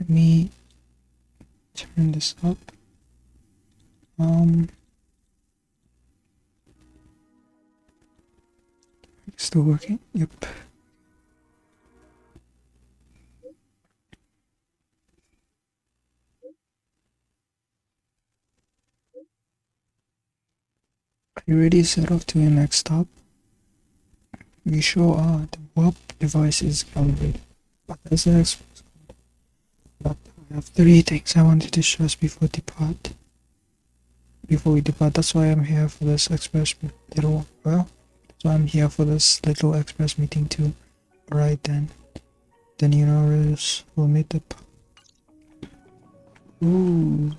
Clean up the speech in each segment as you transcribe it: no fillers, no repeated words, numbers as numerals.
let me turn this up. Still working? Yep. Are you ready to set off to your next stop? We sure are. The warp device is calibrated. But as an express code. But I have 3 things I wanted to stress before we depart. That's why I'm here for this little express meeting too. Alright then. Then you know we'll meet up. Ooh.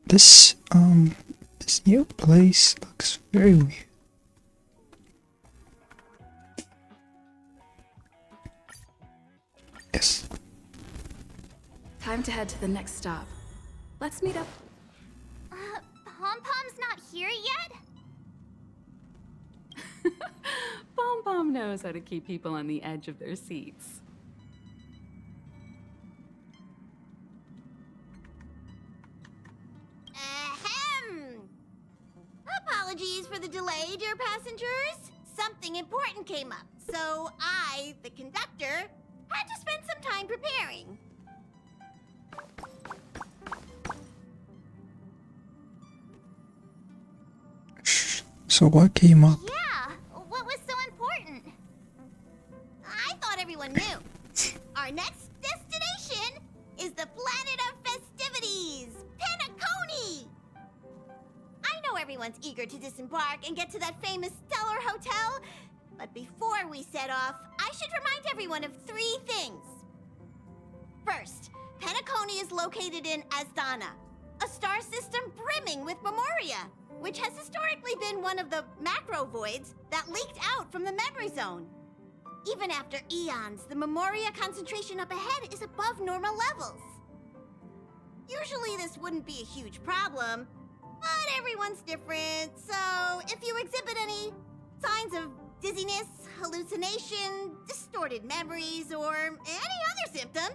This new place looks very weird. Yes. Time to head to the next stop. Let's meet up. Pom-Pom's not here yet? Pom-Pom knows how to keep people on the edge of their seats. Ahem! Apologies for the delay, dear passengers. Something important came up, so I, the conductor, had to spend some time preparing. So what came up? Yeah, what was so important? I thought everyone knew. Our next destination is the planet of festivities, Penacony! I know everyone's eager to disembark and get to that famous Stellar Hotel, but before we set off, I should remind everyone of 3 things. First, Penacony is located in Asdana, a star system brimming with Memoria, which has historically been one of the macro voids that leaked out from the memory zone. Even after eons, the Memoria concentration up ahead is above normal levels. Usually this wouldn't be a huge problem, but everyone's different, so if you exhibit any signs of dizziness, hallucination, distorted memories, or any other symptoms,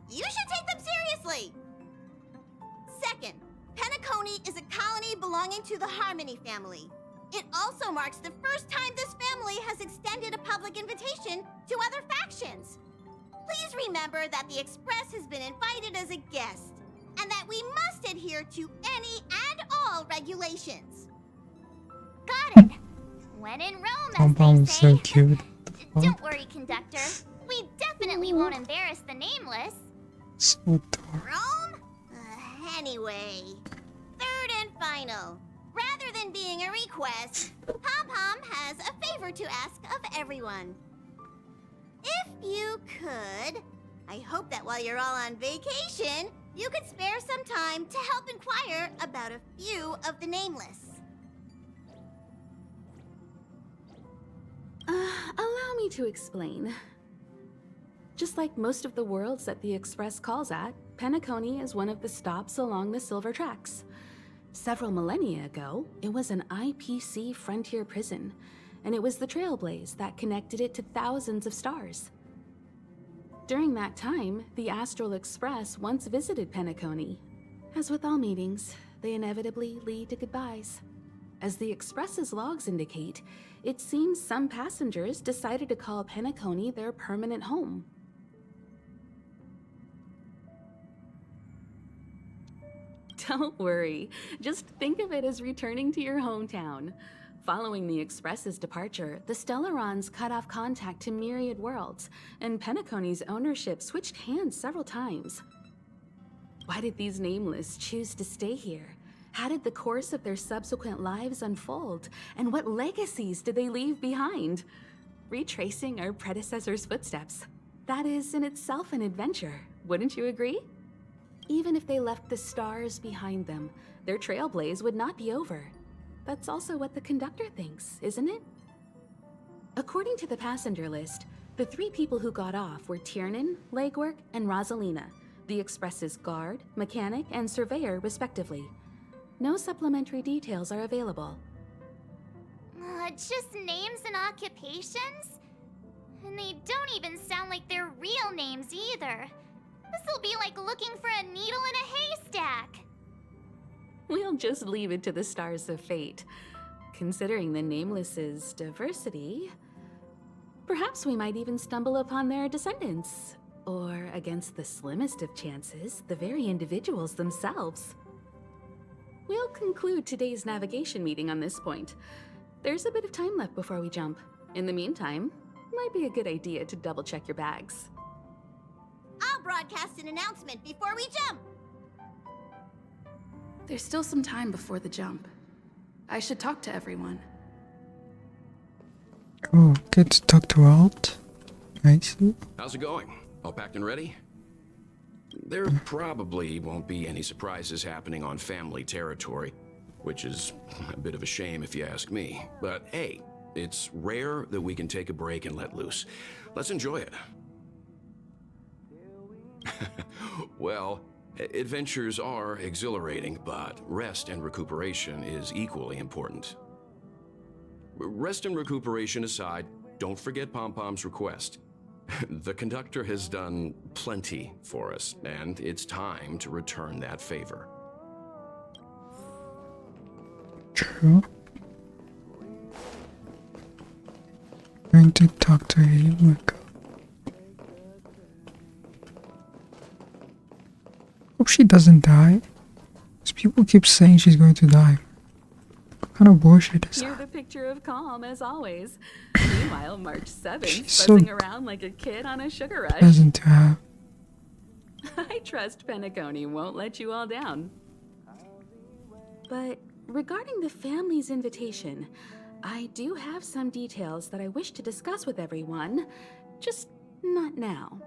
you should take them seriously. Second, Penacony is a colony belonging to the Harmony family. It also marks the first time this family has extended a public invitation to other factions. Please remember that the Express has been invited as a guest, and that we must adhere to any and all regulations. Got it. When in Rome, as Pom-Pom's they say. so cute. Don't worry, conductor. We definitely won't embarrass the nameless. So adorable. Rome? Anyway, third and final. Rather than being a request, Pom-Pom has a favor to ask of everyone. If you could, I hope that while you're all on vacation, you could spare some time to help inquire about a few of the nameless. Allow me to explain. Just like most of the worlds that the Express calls at, Penacony is one of the stops along the Silver Tracks. Several millennia ago, it was an IPC frontier prison, and it was the Trailblaze that connected it to thousands of stars. During that time, the Astral Express once visited Penacony. As with all meetings, they inevitably lead to goodbyes. As the Express's logs indicate, it seems some passengers decided to call Penacony their permanent home. Don't worry, just think of it as returning to your hometown. Following the Express's departure, the Stellarons cut off contact to myriad worlds, and Penacony's ownership switched hands several times. Why did these nameless choose to stay here? How did the course of their subsequent lives unfold? And what legacies did they leave behind? Retracing our predecessors' footsteps. That is in itself an adventure, wouldn't you agree? Even if they left the stars behind them, their trailblaze would not be over. That's also what the conductor thinks, isn't it? According to the passenger list, the 3 people who got off were Tiernan, Legwork, and Rosalina, the Express's guard, mechanic, and surveyor, respectively. No supplementary details are available. Just names and occupations? And they don't even sound like their real names either. This'll be like looking for a needle in a haystack. We'll just leave it to the stars of fate. Considering the Nameless's diversity, perhaps we might even stumble upon their descendants. Or, against the slimmest of chances, the very individuals themselves. We'll conclude today's navigation meeting on this point. There's a bit of time left before we jump. In the meantime, might be a good idea to double-check your bags. I'll broadcast an announcement before we jump. There's still some time before the jump. I should talk to everyone. Oh, get to talk to Alt. Nice. How's it going? All packed and ready? There probably won't be any surprises happening on family territory, which is a bit of a shame if you ask me. But hey, it's rare that we can take a break and let loose. Let's enjoy it. Well, adventures are exhilarating, but rest and recuperation is equally important. Rest and recuperation aside, don't forget Pom-Pom's request. The conductor has done plenty for us, and it's time to return that favor. True. Going to talk to him. Hope she doesn't die. Because people keep saying she's going to die. What kind of bullshit is You're that? the picture of calm, as always. Meanwhile, March 7th, She's so buzzing around like a kid on a sugar rush. Pleasant to have. I trust Penacony won't let you all down. But regarding the family's invitation, I do have some details that I wish to discuss with everyone, just not now.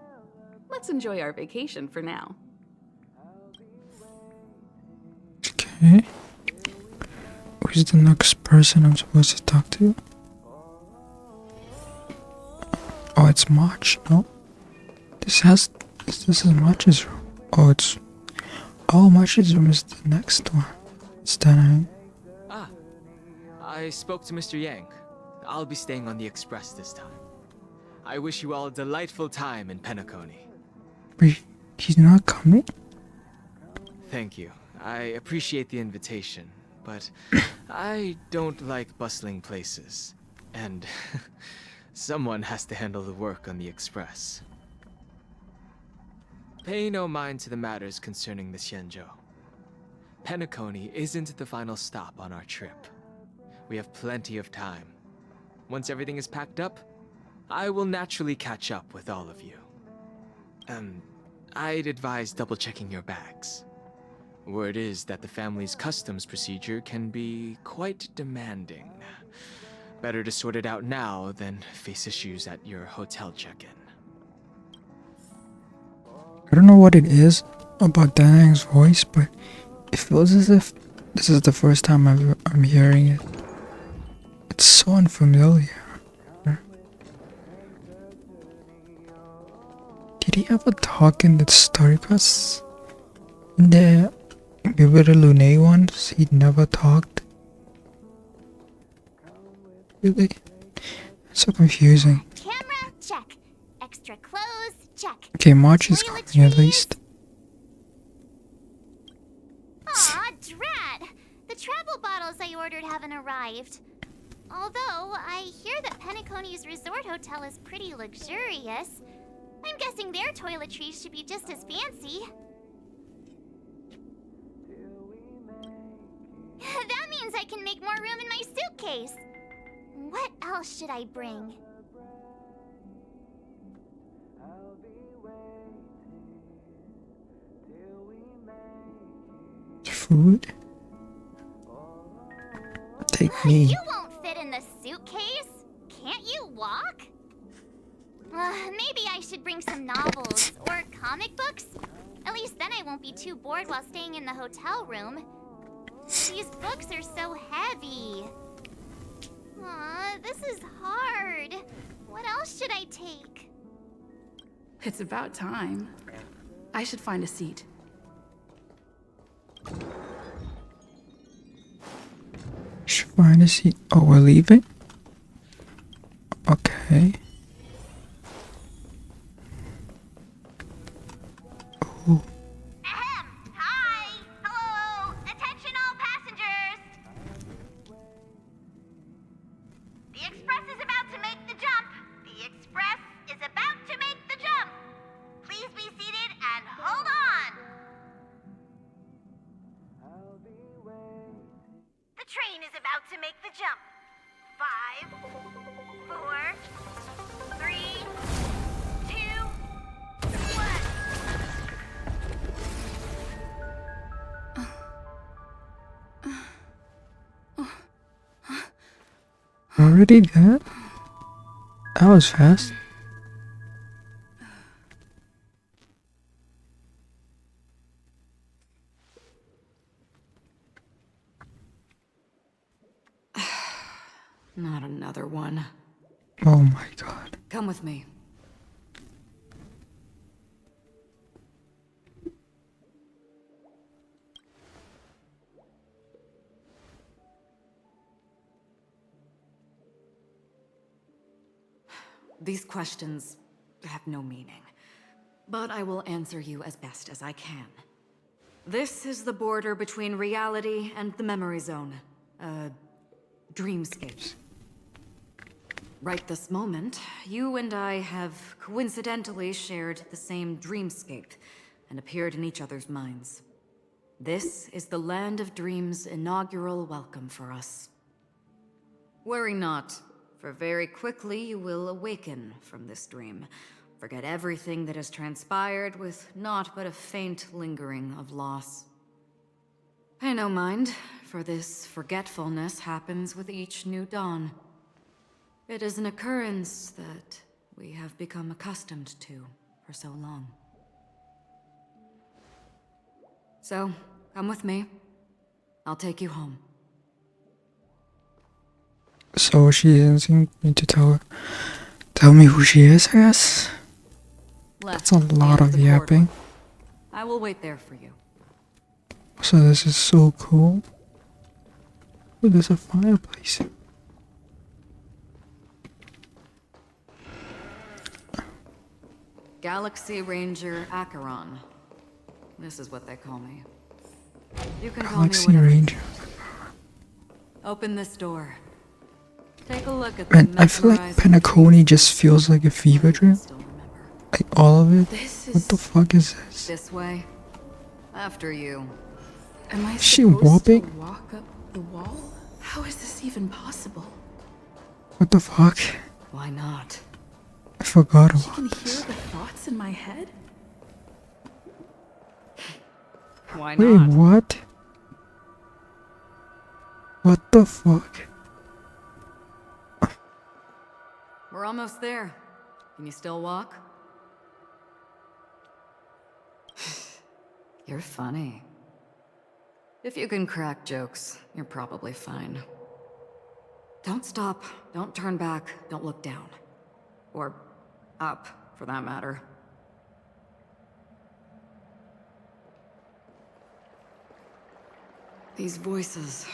Let's enjoy our vacation for now. Okay. Who's the next person I'm supposed to talk to? Oh, it's March, no? This is March's room. Oh, March's room is the next one. It's then I spoke to Mr. Yang. I'll be staying on the express this time. I wish you all a delightful time in Penacony. Wait, he's not coming? Thank you. I appreciate the invitation, but I don't like bustling places. And someone has to handle the work on the express. Pay no mind to the matters concerning the Xianzhou. Penacony isn't the final stop on our trip. We have plenty of time. Once everything is packed up, I will naturally catch up with all of you. I'd advise double-checking your bags. Word is that the family's customs procedure can be quite demanding. Better to sort it out now than face issues at your hotel check-in. I don't know what it is about Danang's voice, but it feels as if this is the first time I'm hearing it. It's so unfamiliar. Did he ever talk in the story quests? In the Vivid Lune ones, he never talked. Really? So confusing. Camera, check. Extra clothes, check. Okay, March is coming at least. Aw, drat! The travel bottles I ordered haven't arrived. Although, I hear that Penacony's resort hotel is pretty luxurious. I'm guessing their toiletries should be just as fancy. That means I can make more room in my suitcase. What else should I bring? Food? Take me. You won't fit in the suitcase. Can't you walk? Maybe I should bring some novels or comic books. At least then I won't be too bored while staying in the hotel room. These books are so heavy. Aw, this is hard. What else should I take? It's about time. I should find a seat. Should find a seat. Oh, we're leaving? Okay. to make the jump. 5, 4, 3, 2, 1. Already dead? That was fast. Not another one. Oh my god. Come with me. These questions have no meaning, but I will answer you as best as I can. This is the border between reality and the memory zone. Dreamscape. Right this moment, you and I have coincidentally shared the same dreamscape and appeared in each other's minds. This is the Land of Dreams' inaugural welcome for us. Worry not, for very quickly you will awaken from this dream. Forget everything that has transpired with naught but a faint lingering of loss. Pay no mind, for this forgetfulness happens with each new dawn. It is an occurrence that we have become accustomed to for so long. So, come with me. I'll take you home. So she isn't going to tell me who she is, I guess? That's a lot of yapping. I will wait there for you. So this is so cool. Oh, there's a fireplace. Galaxy Ranger Acheron. This is what they call me. You can call me Galaxy whatever. Ranger. Open this door. Take a look at Man, the I feel like mesmerizing Penacony dreams just feels like a fever dream. still remember. Like all of it. This What is... the fuck is this? This way. After you. Am I Is she supposed whopping? to walk up the wall? How is this even possible? What the fuck? Why not? I forgot She about can hear this. the thoughts in my head? Why Wait, not? what? What the fuck? We're almost there. Can you still walk? You're funny. If you can crack jokes, you're probably fine. Don't stop, don't turn back, don't look down. Or up, for that matter. These voices...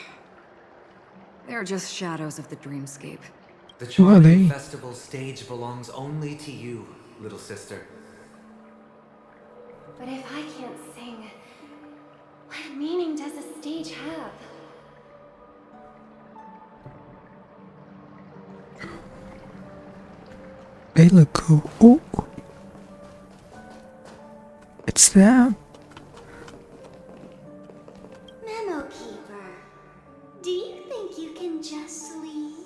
they're just shadows of the dreamscape. The Who are Charming they? Festival stage belongs only to you, little sister. But if I can't sing, what meaning does a stage have? They look cool. Oh, it's them. Memo Keeper, do you think you can just leave?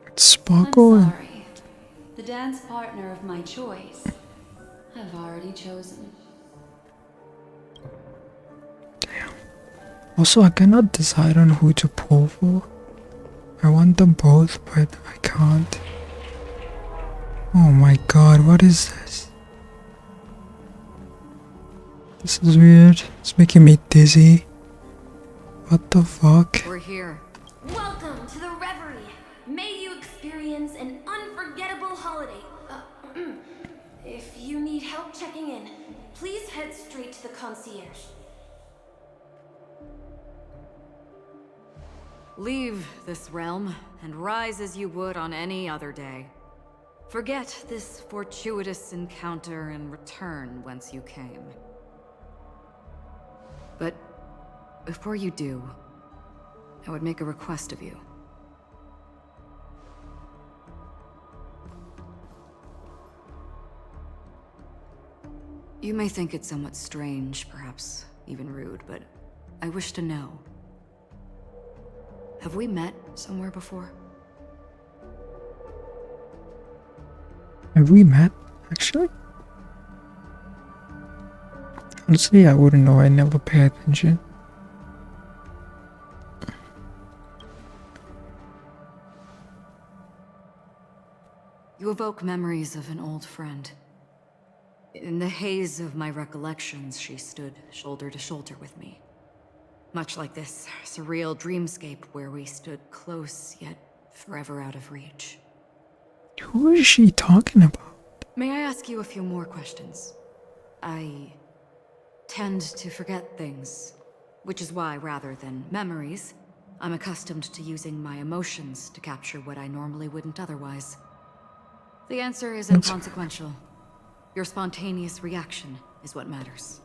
It's Sparkle. I'm and- sorry. The dance partner of my choice, I've already chosen. Also, I cannot decide on who to pull for. I want them both, but I can't. Oh my god, what is this? This is weird. It's making me dizzy. What the fuck? We're here. Welcome to the Reverie. May you experience an unforgettable holiday. If you need help checking in, please head straight to the concierge. Leave this realm and rise as you would on any other day. Forget this fortuitous encounter and return whence you came. But before you do, I would make a request of you. You may think it somewhat strange, perhaps even rude, but I wish to know. have we met somewhere before? Have we met, actually? Honestly, I wouldn't know. I never pay attention. You evoke memories of an old friend. In the haze of my recollections, she stood shoulder to shoulder with me. Much like this surreal dreamscape where we stood close, yet forever out of reach. Who is she talking about? May I ask you a few more questions? I tend to forget things, which is why, rather than memories, I'm accustomed to using my emotions to capture what I normally wouldn't otherwise. The answer is inconsequential. Your spontaneous reaction is what matters.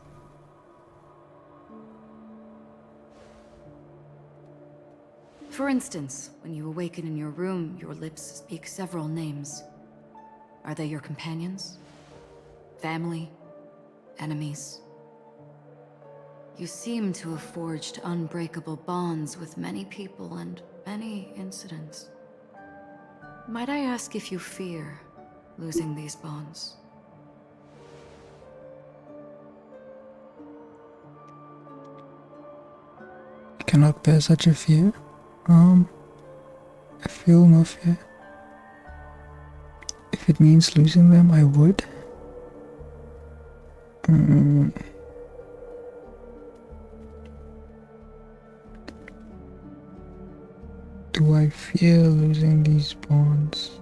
For instance, when you awaken in your room, your lips speak several names. Are they your companions? Family? Enemies? You seem to have forged unbreakable bonds with many people and many incidents. Might I ask if you fear losing these bonds? I cannot bear such a fear. I feel no fear. If it means losing them, I would. Do I fear losing these bonds?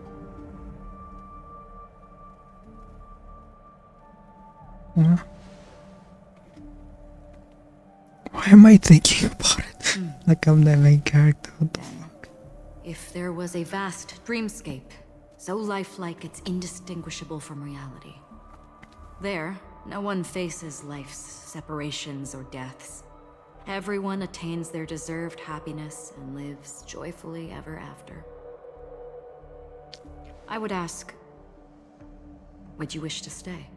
Yeah. Why am I thinking about it? Like I'm the main character. What the fuck? If there was a vast dreamscape, so lifelike it's indistinguishable from reality. There, no one faces life's separations or deaths. Everyone attains their deserved happiness and lives joyfully ever after. I would ask, would you wish to stay?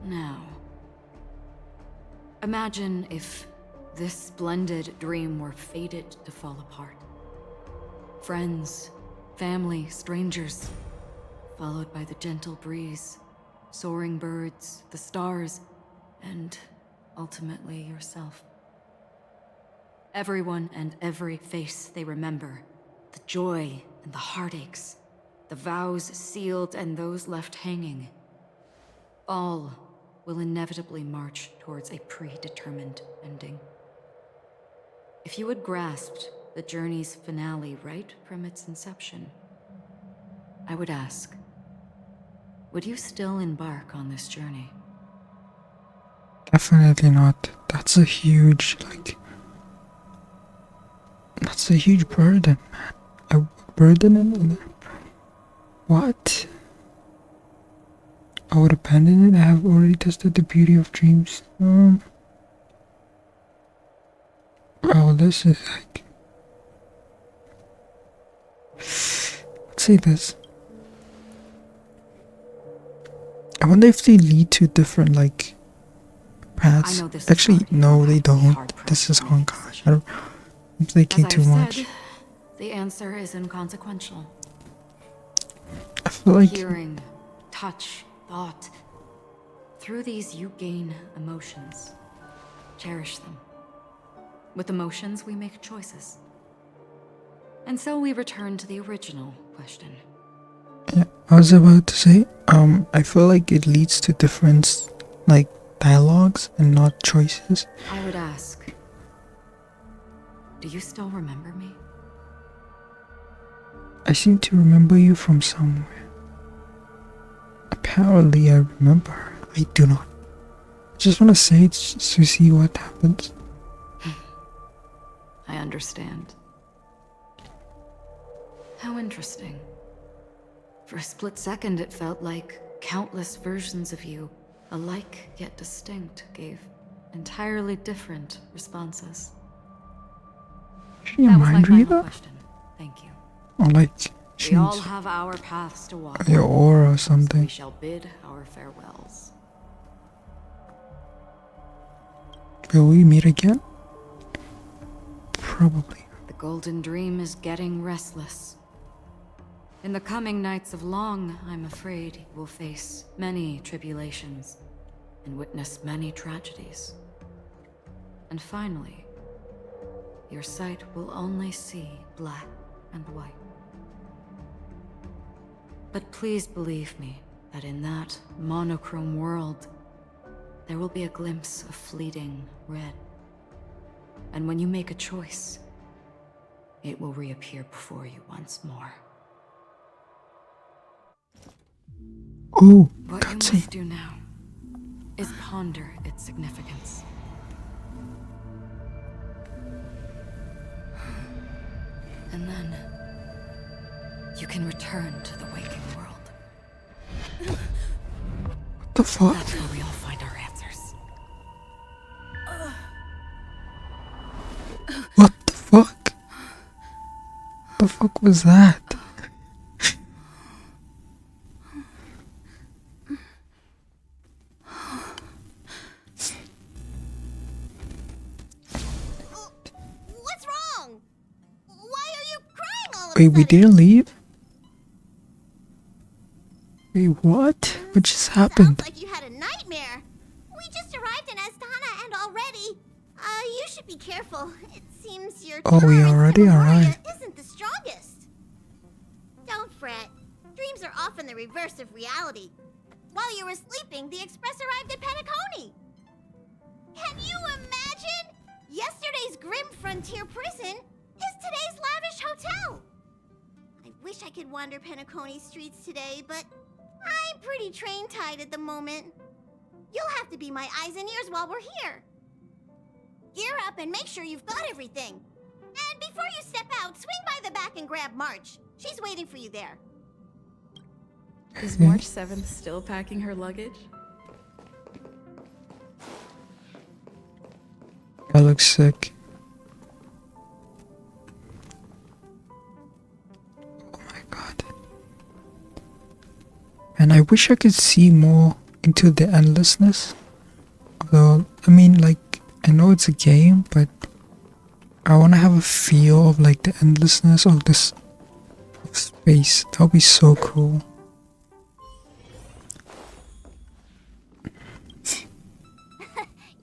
Now, imagine if this splendid dream were fated to fall apart. Friends, family, strangers, followed by the gentle breeze, soaring birds, the stars, and ultimately yourself. Everyone and every face they remember, the joy and the heartaches, the vows sealed and those left hanging, all will inevitably march towards a predetermined ending. If you had grasped the journey's finale right from its inception, I would ask, would you still embark on this journey? Definitely not. That's a huge, that's a huge burden, man. A burden in what? I would abandon it. I have already tested the beauty of dreams. Oh, this is like... Let's say this. I wonder if they lead to different, paths. Actually, no, they don't. This is Honkai. I'm thinking too much. The answer is inconsequential. I feel like... Hearing, touch, thought. Through these you gain emotions. Cherish them. With emotions we make choices. And so we return to the original question. Yeah, I was about to say, I feel like it leads to different, dialogues and not choices. I would ask, do you still remember me? I seem to remember you from somewhere. Apparently I remember her. I do not. I just want to say it to see what happens. I understand. How interesting. For a split second it felt like countless versions of you, alike yet distinct, gave entirely different responses. She a That was my mind final reader? question. Thank you. Or like We all she's have our paths to walk. your aura or So we something? shall bid our farewells. Will we meet again? Probably. The Golden Dream is getting restless. In the coming nights of Long, I'm afraid you will face many tribulations and witness many tragedies. And finally, your sight will only see black and white. But please believe me that in that monochrome world, there will be a glimpse of fleeting red. And when you make a choice, it will reappear before you once more. Oh, What you cutscene. must do now is ponder its significance. And then you can return to the waking world. What the fuck? That's where we all find our answers. What the fuck? The fuck was that? What's wrong? Why are you crying all of a Wait, we sudden? didn't leave? Wait, what? What just happened? Sounds like you had a nightmare. We just arrived in Astana and already. You should be careful. It seems your Oh, we tolerance to already? Memoria Alright. isn't the strongest. Don't fret. Dreams are often the reverse of reality. While you were sleeping, the express arrived at Penacony. Can you imagine? Yesterday's grim frontier prison is today's lavish hotel. I wish I could wander Penacony streets today, but I'm pretty train-tied at the moment. You'll have to be my eyes and ears while we're here. Gear up and make sure you've got everything. And before you step out, swing by the back and grab March. She's waiting for you there. Is March 7th still packing her luggage? That looks sick. Oh my god. And I wish I could see more into the endlessness. Although, I mean, like, I know it's a game, but I want to have a feel of like the endlessness of this of space. That would be so cool.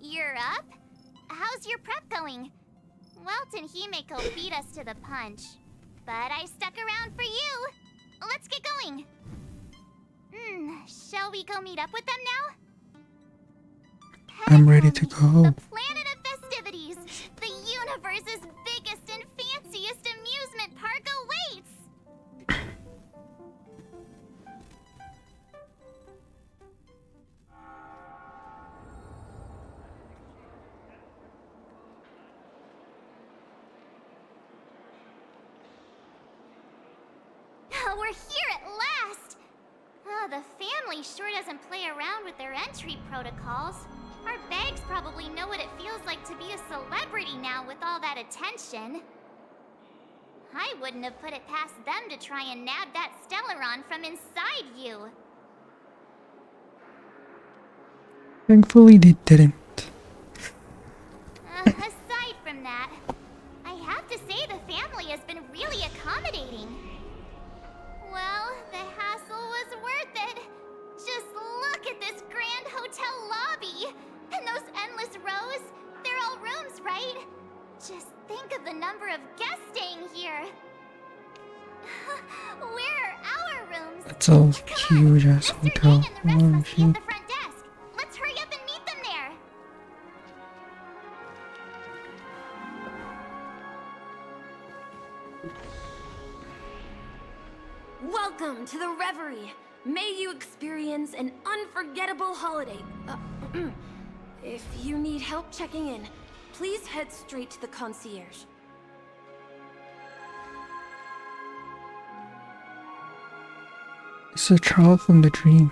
You're up? How's your prep going? Welt and Himeko beat us to the punch, but I stuck around for you. Let's get going. Shall we go meet up with them now? I'm ready to Penacony, go. The planet of festivities. The universe's biggest and fanciest amusement park awaits. We're here at last! The family sure doesn't play around with their entry protocols. Our bags probably know what it feels like to be a celebrity now with all that attention. I wouldn't have put it past them to try and nab that Stellaron from inside you. Thankfully, they didn't. Aside from that, I have to say the family has been really accommodating. Well, the hassle was worth it. Just look at this grand hotel lobby. And those endless rows. They're all rooms, right? Just think of the number of guests staying here. Where are our rooms? It's a huge ass Mr. Yang hotel. and the rest Oh must be at shit. the front desk. Let's hurry up and meet them there. Welcome to the Reverie. May you experience an unforgettable holiday. If you need help checking in, please head straight to the concierge. It's a child from the dream.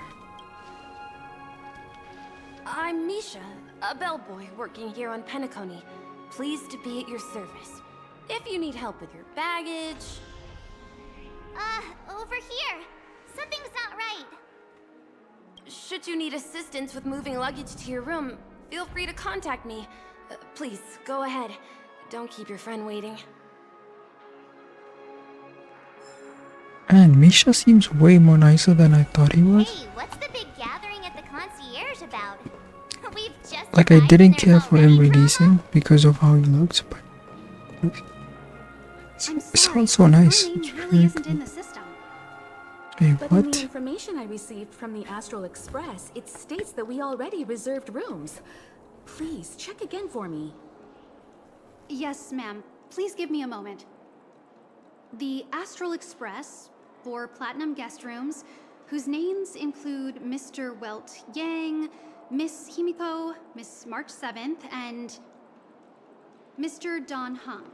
I'm Misha, a bellboy. bellboy working here on Penacony. Pleased to be at your service. If you need help with your baggage... Over here. Something's not right. Should you need assistance with moving luggage to your room, feel free to contact me. Please, go ahead. Don't keep your friend waiting. And Misha seems way more nicer than I thought he was. Hey, what's the big gathering at the concierge about? We've just Like, I arrived didn't and there's care for him already releasing because of how he looks, but it sounds so nice. It's very cool. Hey, But in the what? information I received from the Astral Express, it states that we already reserved rooms. Please, check again for me. Yes, ma'am. Please give me a moment. The Astral Express for Platinum Guest Rooms, whose names include Mr. Welt Yang, Miss Himiko, Miss March 7th, and Mr. Don Hung.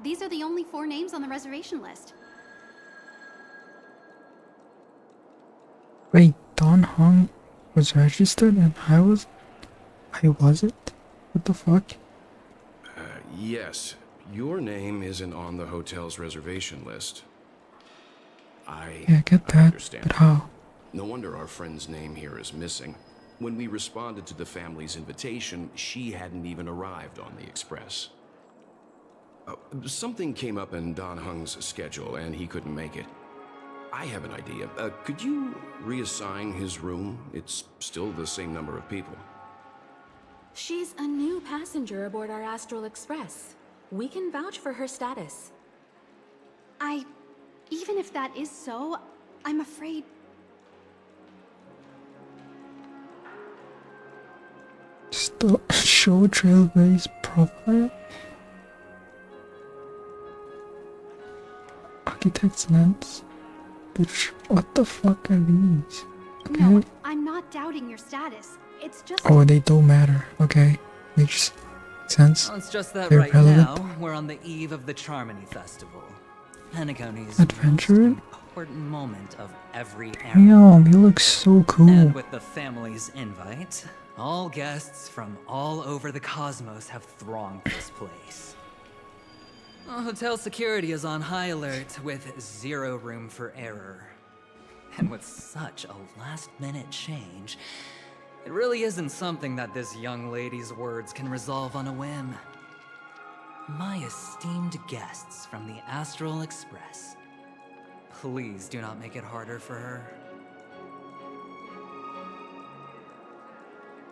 These are the only 4 names on the reservation list. Wait, Don Hong was registered and I wasn't? What the fuck? Yes, your name isn't on the hotel's reservation list. Yeah, I get that, understand. but how? No wonder our friend's name here is missing. When we responded to the family's invitation, she hadn't even arrived on the express. Something came up in Don Hung's schedule and he couldn't make it. I have an idea. Could you reassign his room? It's still the same number of people. She's a new passenger aboard our Astral Express. We can vouch for her status. Even if that is so, I'm afraid... Show Trailbase profile? Architect's lens? Bitch, what the fuck are these? Okay. No, I'm not doubting your status. It's just... Oh, they don't matter. Okay. Makes sense. Well, it's just that They're right relevant. now, we're on the eve of the Charmony Festival. Penacony's Adventure? most important moment of every era. Damn, he looks so cool. And with the family's invite, all guests from all over the cosmos have thronged this place. Hotel security is on high alert with 0 room for error. And with such a last-minute change, it really isn't something that this young lady's words can resolve on a whim. My esteemed guests from the Astral Express, please do not make it harder for her.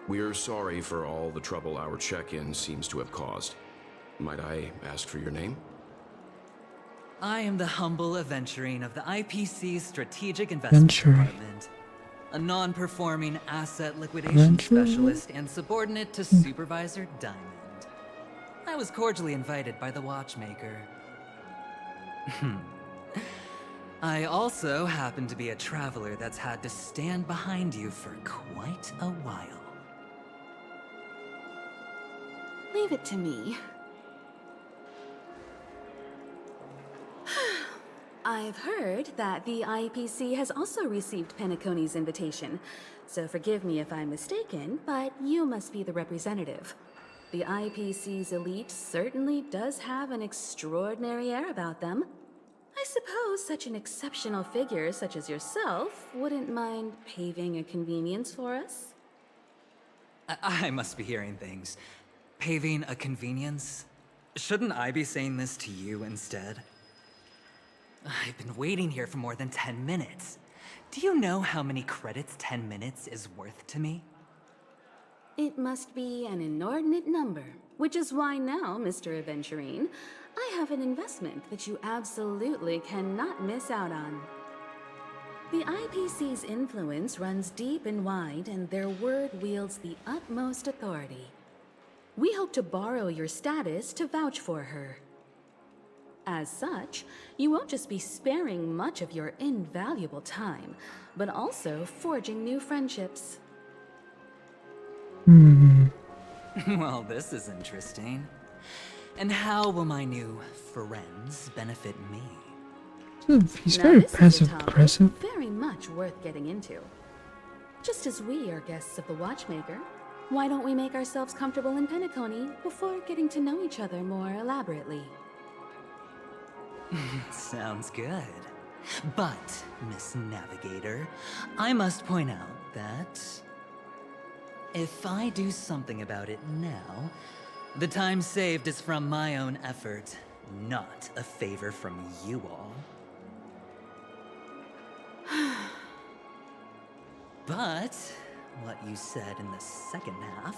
We're sorry for all the trouble our check-in seems to have caused. Might I ask for your name? I am the humble aventurine of the IPC's Strategic Investment Department. A non-performing asset liquidation specialist and subordinate to Supervisor Diamond. I was cordially invited by the watchmaker. I also happen to be a traveler that's had to stand behind you for quite a while. Leave it to me. I've heard that the IPC has also received Penacony's invitation, so forgive me if I'm mistaken, but you must be the representative. The IPC's elite certainly does have an extraordinary air about them. I suppose such an exceptional figure such as yourself wouldn't mind paving a convenience for us? I must be hearing things. Paving a convenience? Shouldn't I be saying this to you instead? I've been waiting here for more than 10 minutes. Do you know how many credits 10 minutes is worth to me? It must be an inordinate number, which is why now, Mr. Aventurine, I have an investment that you absolutely cannot miss out on. The IPC's influence runs deep and wide, and their word wields the utmost authority. We hope to borrow your status to vouch for her. As such, you won't just be sparing much of your invaluable time, but also forging new friendships. Well, this is interesting. And how will my new friends benefit me? He's Now, very this is a passive topic aggressive. very much worth getting into. Just as we are guests of the Watchmaker, Why don't we make ourselves comfortable in Penacony before getting to know each other more elaborately? Sounds good. But, Miss Navigator, I must point out that if I do something about it now, the time saved is from my own effort, not a favor from you all. But what you said in the second half,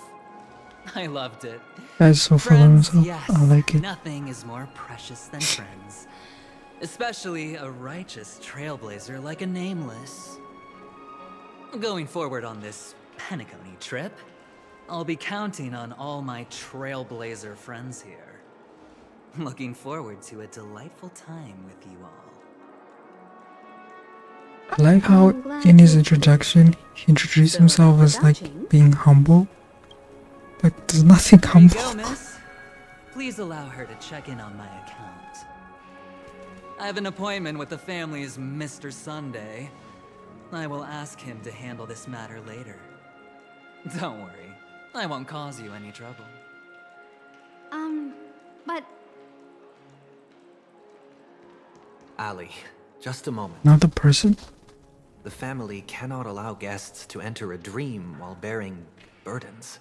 I loved it. Guy's so full of Friends, himself. yes, I like it. nothing is more precious than friends. Especially a righteous trailblazer like a Nameless. Going forward on this Penacony trip, I'll be counting on all my trailblazer friends here. Looking forward to a delightful time with you all. I like how in his introduction he introduced himself as like being humble. Like there's nothing Here you go, humble. miss. Please allow her to check in on my account. I have an appointment with the family's Mr. Sunday. I will ask him to handle this matter later. Don't worry, I won't cause you any trouble. But Ali, just a moment. Not the person? The family cannot allow guests to enter a dream while bearing burdens.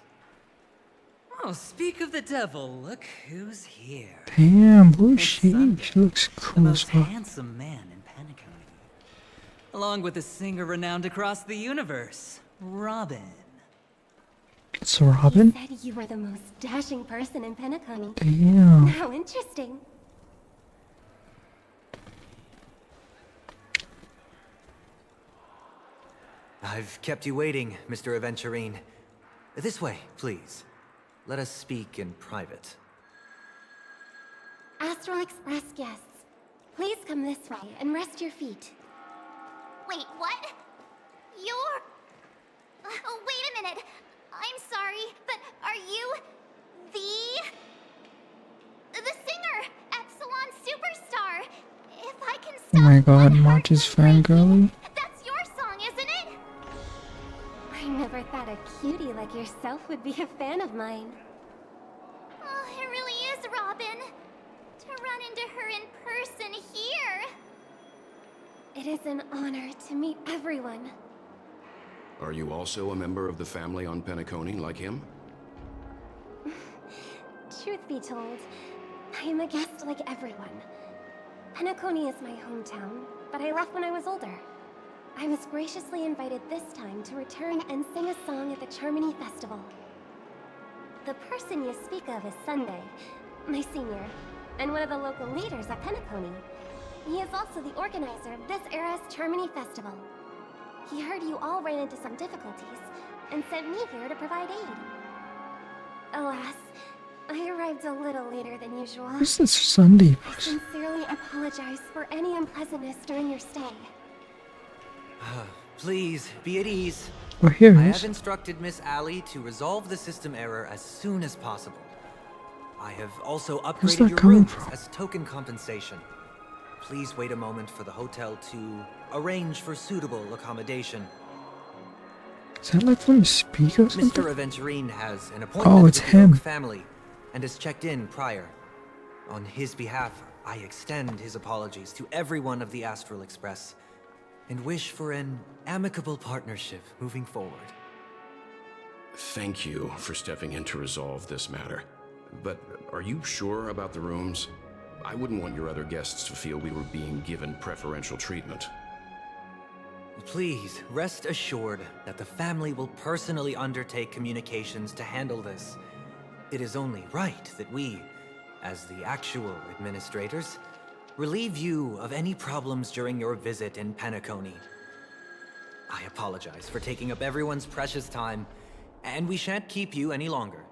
Oh, speak of the devil, look who's here. Damn, who's she? Sunday, She looks the cool as most fuck. handsome man in Penacony. Along with a singer renowned across the universe, Robin. It's Robin? He said you were the most dashing person in Penacony. Damn. How interesting. I've kept you waiting, Mr. Aventurine. This way, please. Let us speak in private. Astral Express guests, please come this way and rest your feet. Wait, what? You're... Oh, wait a minute. I'm sorry, but are you... The singer, Epsilon Superstar? If I can stop... Oh my god, one March is heart from breaking, fangirling. That's your song, isn't it? I never thought a cutie like yourself would be a fan of mine. Oh, it really is, Robin. To run into her in person here. It is an honor to meet everyone. Are you also a member of the family on Penacony like him? Truth be told, I am a guest like everyone. Penacony is my hometown, but I left when I was older. I was graciously invited this time to return and sing a song at the Charmony Festival. The person you speak of is Sunday, my senior, and one of the local leaders at Penacony. He is also the organizer of this era's Charmony Festival. He heard you all ran into some difficulties, and sent me here to provide aid. Alas, I arrived a little later than usual. Who's this Sunday I person? sincerely apologize for any unpleasantness during your stay. Please, be at ease. Oh, here I it have is. instructed Miss Ali to resolve the system error as soon as possible. I have also Where's upgraded that your coming rooms from? as token compensation. Please wait a moment for the hotel to arrange for suitable accommodation. Is that like from the speaker or something? Mr. Aventurine has an appointment it's with the him. Oak family and has checked in prior. On his behalf, I extend his apologies to everyone of the Astral Express and wish for an amicable partnership moving forward. Thank you for stepping in to resolve this matter. But are you sure about the rooms? I wouldn't want your other guests to feel we were being given preferential treatment. Please, rest assured that the family will personally undertake communications to handle this. It is only right that we, as the actual administrators, relieve you of any problems during your visit in Penacony. I apologize for taking up everyone's precious time, and we shan't keep you any longer.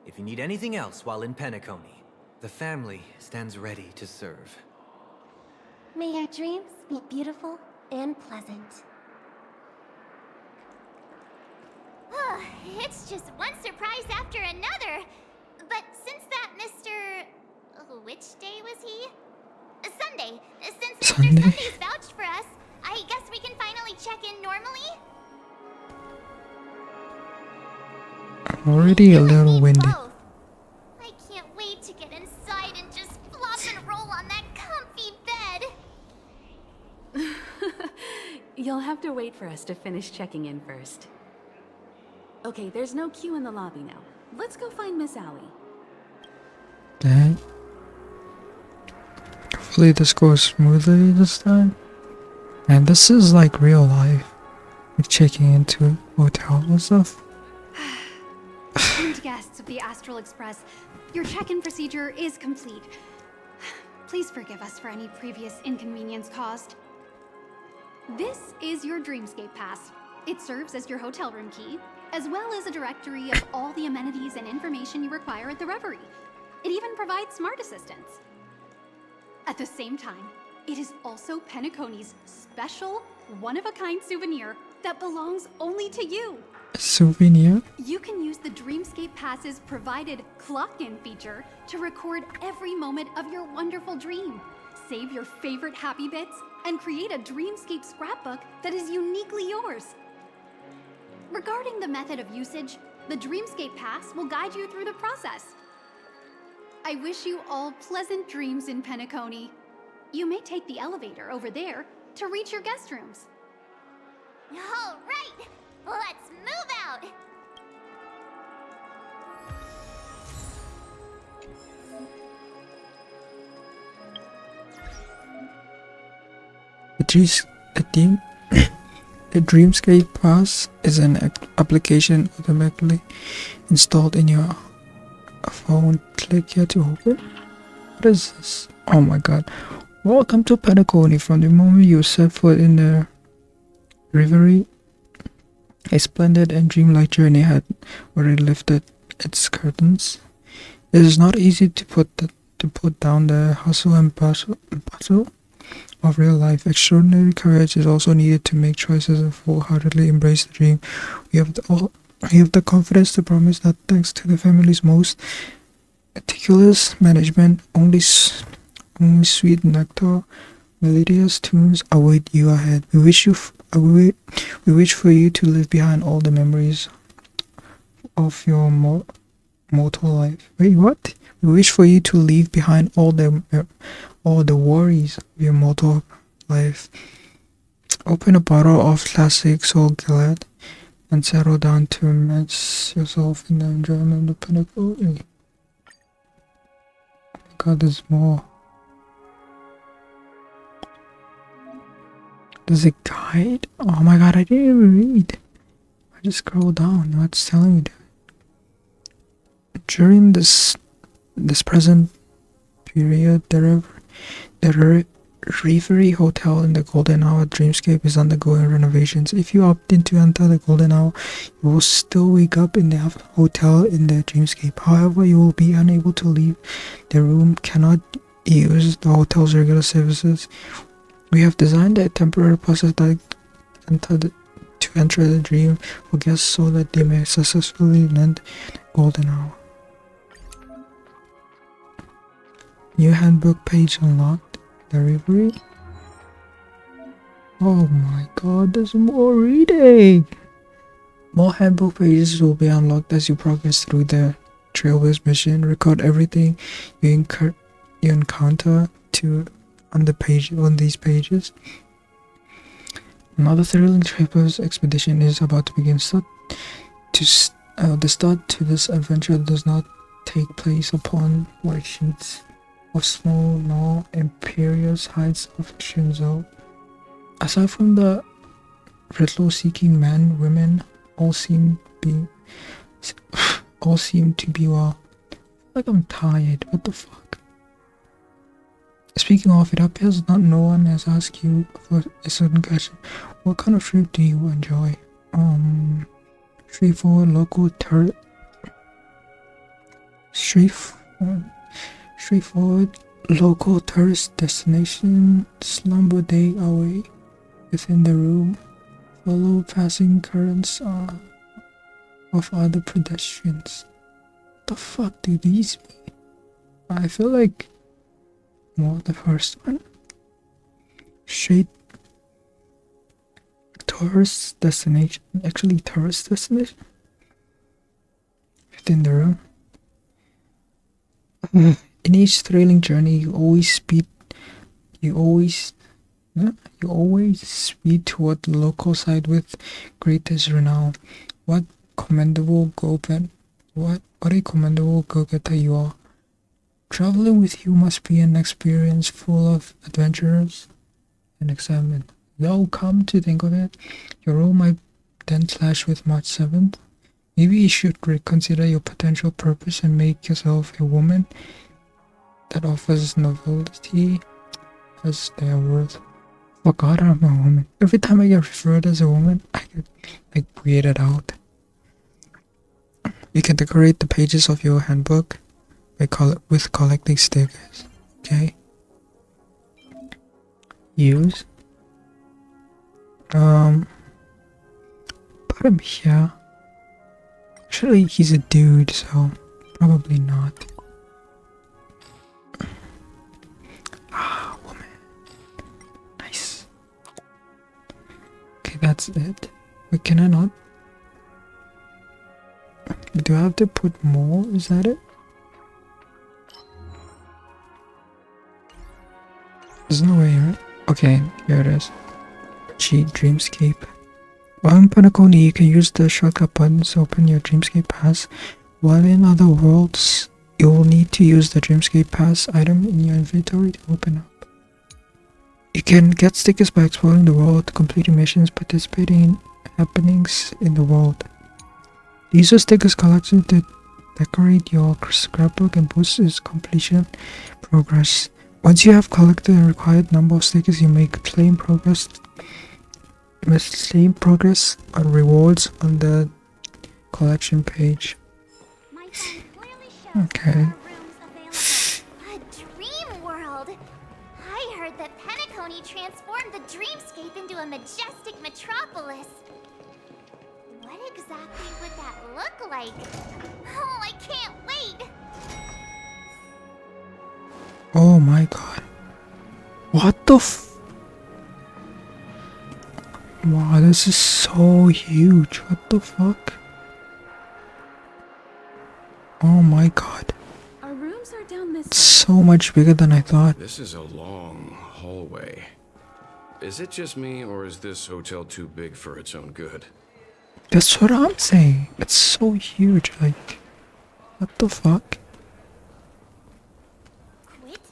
If you need anything else while in Penacony, the family stands ready to serve. May your dreams be beautiful and pleasant. It's just one surprise after another. But since that Mr... Which day was he? Sunday. Since Mr. Sunday? Sunday's vouched for us, I guess we can finally check in normally? Already a little winded. Both. I can't wait to get inside and just flop and roll on that comfy bed. You'll have to wait for us to finish checking in first. Okay, there's no queue in the lobby now. Let's go find Miss Allie. Okay. Hopefully this goes smoothly this time. And this is like real life. Like checking into hotel and stuff. Esteemed guests of the Astral Express, your check-in procedure is complete. Please forgive us for any previous inconvenience caused. This is your Dreamscape Pass. It serves as your hotel room key, as well as a directory of all the amenities and information you require at the Reverie. It even provides smart assistants. At the same time, it is also Penacony's special, one-of-a-kind souvenir that belongs only to you. Souvenir? You can use the Dreamscape Pass's provided clock-in feature to record every moment of your wonderful dream. Save your favorite happy bits and create a Dreamscape scrapbook that is uniquely yours. Regarding the method of usage, the Dreamscape Pass will guide you through the process. I wish you all pleasant dreams in Penacony. You may take the elevator over there to reach your guest rooms. All right, let's move out. The Dreamscape Pass is an application automatically installed in your phone. Click here to open. What is this? Oh my god. Welcome to Penacony. From the moment you set foot in the Reverie, a splendid and dreamlike journey had already lifted its curtains. It is not easy to put down the hustle and bustle of real life. Extraordinary courage is also needed to make choices and full-heartedly embrace the dream. We have the confidence to promise that thanks to the family's most meticulous management, only sweet nectar, melodious tunes await you ahead. We wish for you to leave behind all the memories of your mortal life. Wait, what? We wish for you to leave behind all the worries of your mortal life. Open a bottle of classic Soul Glad and settle down to immerse yourself in the enjoyment of Penacony. Oh my god, there's more. There's a guide? Oh my god, I didn't even read. I just scrolled down. Now it's telling me to. During this present period, the Reverie Hotel in the Golden Hour Dreamscape is undergoing renovations. If you opt in to enter the Golden Hour, you will still wake up in the hotel in the Dreamscape. However, you will be unable to leave the room, cannot use the hotel's regular services. We have designed a temporary process to enter the dream for guests so that they may successfully land Golden Hour. New handbook page unlocked. The Reverie. Oh my god, there's more reading! More handbook pages will be unlocked as you progress through the Trailways mission. Record everything you encounter on these pages. Another thrilling Trailways expedition is about to begin. The start to this adventure does not take place upon white sheets of snow nor imperious heights of Shinzo. Aside from the Ritlo-seeking men, women all seem to be well. Like I'm tired. What the fuck? Speaking of, it appears that no one has asked you for a certain question. What kind of trip do you enjoy? Straightforward local tourist destination. Slumber day away within the room. Follow passing currents of other pedestrians. What the fuck do these mean? I feel like more the first one. Straight tourist destination. Actually, tourist destination. within the room. In each thrilling journey, you always speed toward the local site with greatest renown. What a commendable go-getter you are. Traveling with you must be an experience full of adventures and excitement. Though, come to think of it, your role might then clash with March 7th. Maybe you should reconsider your potential purpose and make yourself a woman that offers novelty as their worth. Forgot I'm a woman. Every time I get referred as a woman, I get weirded out. You can decorate the pages of your handbook with collecting stickers. Okay. Use. Put him here. Actually, he's a dude, so probably not. Woman. Nice. Okay, that's it. Wait, can I not? Do I have to put more? Is that it? There's no way, right? Okay, here it is. Cheat Dreamscape. While in Penacony, you can use the shortcut buttons to open your Dreamscape Pass. While in other worlds, you will need to use the Dreamscape Pass item in your inventory to open up. You can get stickers by exploring the world, completing missions, participating in happenings in the world. These are stickers collected to decorate your scrapbook and boost its completion progress. Once you have collected the required number of stickers, you may claim progress on rewards on the collection page. Okay. A dream world! I heard that Penacony transformed the dreamscape into a majestic metropolis. What exactly would that look like? Oh, I can't wait! Oh my god. What the Wow, this is so huge. What the fuck? Oh my god. Our rooms are down this It's so much bigger than I thought. This is a long hallway. Is it just me, or is this hotel too big for its own good? That's what I'm saying. It's so huge. Like, what the fuck?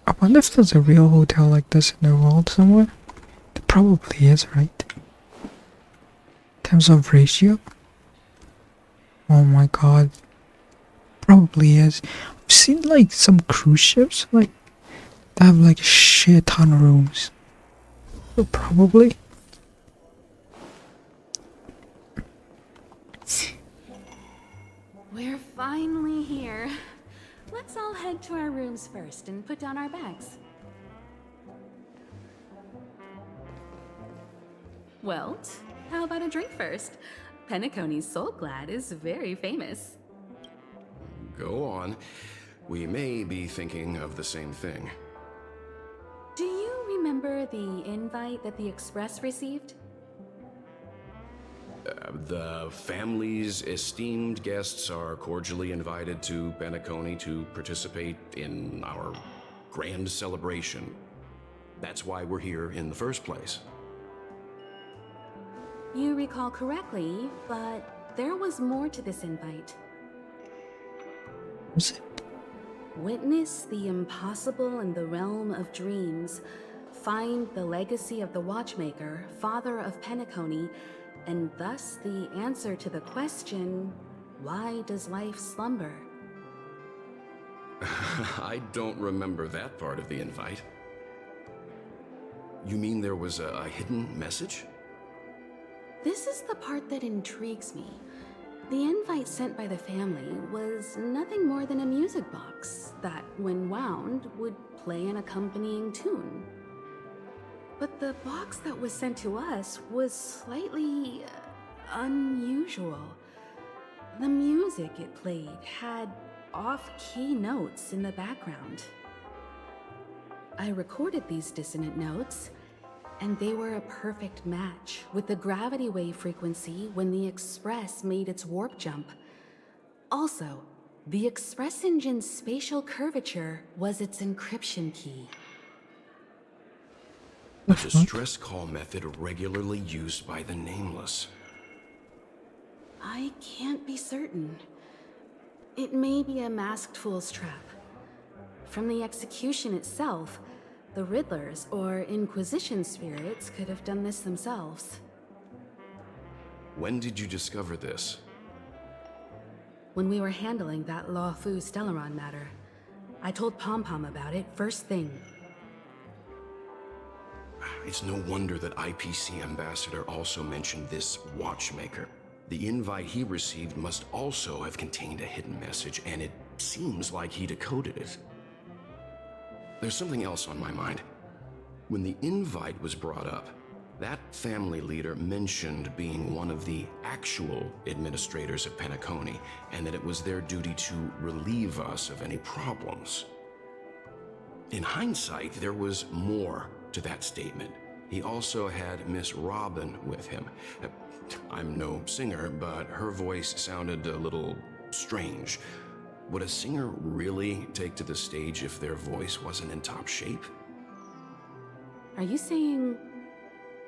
I wonder if there's a real hotel like this in the world somewhere. There probably is, right? In terms of ratio? Oh my god. Probably is. I've seen like some cruise ships like that have like a shit ton of rooms. So probably. We're finally here. Let's all head to our rooms first and put down our bags. Welt, how about a drink first? Penacony's Soul Glad is very famous. Go on. We may be thinking of the same thing. Do you remember the invite that the Express received? The family's esteemed guests are cordially invited to Penacony to participate in our grand celebration. That's why we're here in the first place. You recall correctly, but there was more to this invite. Was it? Witness the impossible in the realm of dreams. Find the legacy of the Watchmaker, father of Penacony, and thus the answer to the question, why does life slumber? I don't remember that part of the invite. You mean there was a hidden message? This is the part that intrigues me. The invite sent by the family was nothing more than a music box that, when wound, would play an accompanying tune. But the box that was sent to us was slightly unusual. The music it played had off-key notes in the background. I recorded these dissonant notes, and they were a perfect match with the gravity wave frequency when the Express made its warp jump. Also, The Express Engine's spatial curvature was its encryption key. A distress call method regularly used by the Nameless. I can't be certain. It may be a masked fool's trap. From the execution itself, the Riddlers or Inquisition spirits could have done this themselves. When did you discover this? When we were handling that Law Fu Stellaron matter, I told Pom Pom about it first thing. It's no wonder that IPC Ambassador also mentioned this watchmaker. The invite he received must also have contained a hidden message, and it seems like he decoded it. There's something else on my mind. When the invite was brought up, that family leader mentioned being one of the actual administrators of Penacony, and that it was their duty to relieve us of any problems. In hindsight, there was more to that statement. He also had Miss Robin with him. I'm no singer, but her voice sounded a little strange. Would a singer really take to the stage if their voice wasn't in top shape? Are you saying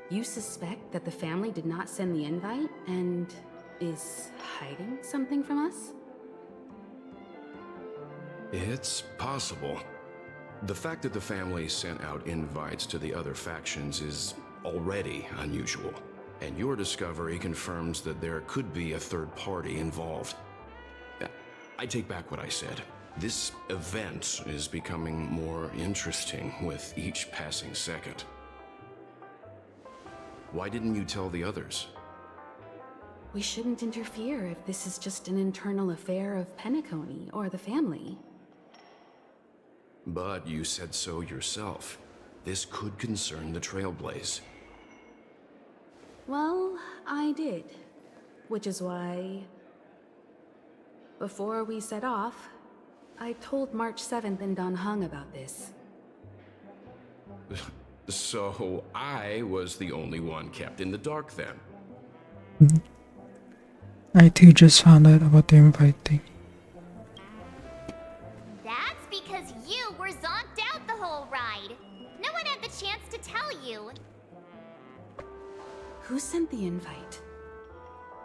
you suspect that the family did not send the invite and is hiding something from us? It's possible. The fact that the family sent out invites to the other factions is already unusual, and your discovery confirms that there could be a third party involved. I take back what I said. This event is becoming more interesting with each passing second. Why didn't you tell the others? We shouldn't interfere if this is just an internal affair of Penacony or the family. But you said so yourself. This could concern the Trailblaze. Well, I did. Which is why, before we set off, I told March 7th and Don Hung about this. So I was the only one kept in the dark then. I too just found out about the invite thing. That's because you were zonked out the whole ride. No one had the chance to tell you. Who sent the invite?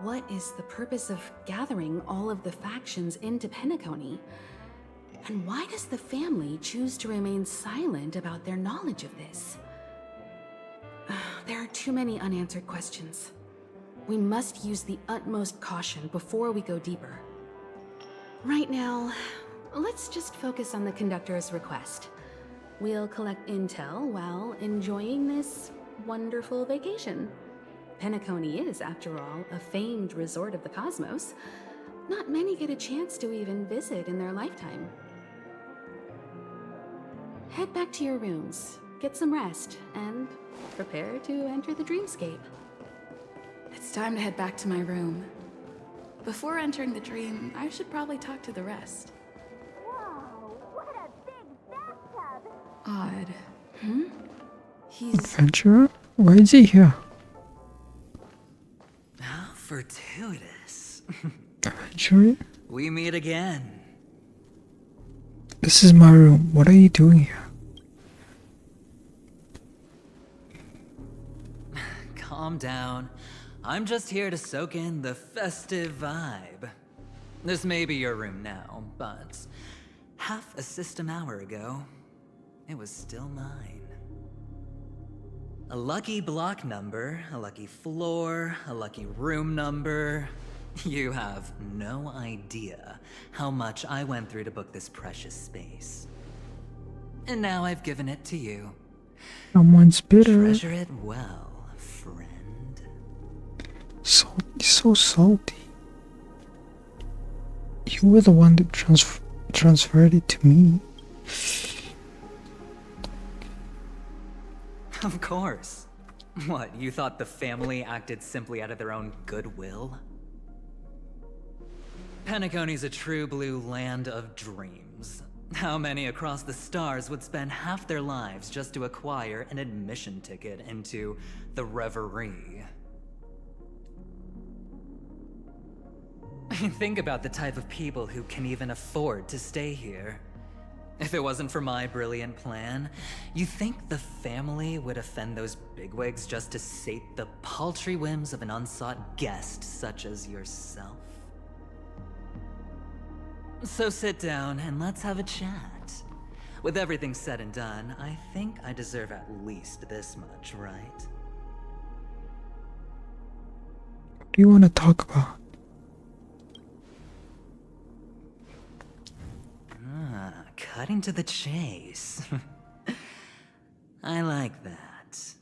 What is the purpose of gathering all of the factions into Penacony? And why does the family choose to remain silent about their knowledge of this? There are too many unanswered questions. We must use the utmost caution before we go deeper. Right now, let's just focus on the conductor's request. We'll collect intel while enjoying this wonderful vacation. Penacony is, after all, a famed resort of the cosmos. Not many get a chance to even visit in their lifetime. Head back to your rooms, get some rest, and prepare to enter the dreamscape. It's time to head back to my room. Before entering the dream, I should probably talk to the rest. Whoa, what a big bathtub! Odd. He's... Adventurer? Why is he here? How fortuitous. Adventurer? We meet again. This is my room. What are you doing here? Calm down. I'm just here to soak in the festive vibe. This may be your room now, but half a system hour ago, it was still mine. A lucky block number, a lucky floor, a lucky room number. You have no idea how much I went through to book this precious space. And now I've given it to you. Someone's bitter. Treasure it well, friend. So salty. You were the one that transferred it to me. Of course. What, you thought the family acted simply out of their own goodwill? Penacony's a true blue land of dreams. How many across the stars would spend half their lives just to acquire an admission ticket into the Reverie? Think about the type of people who can even afford to stay here. If it wasn't for my brilliant plan, you think the family would offend those bigwigs just to sate the paltry whims of an unsought guest such as yourself? So sit down and let's have a chat. With everything said and done, I think I deserve at least this much, right? What do you want to talk about? Cutting to the chase. I like that.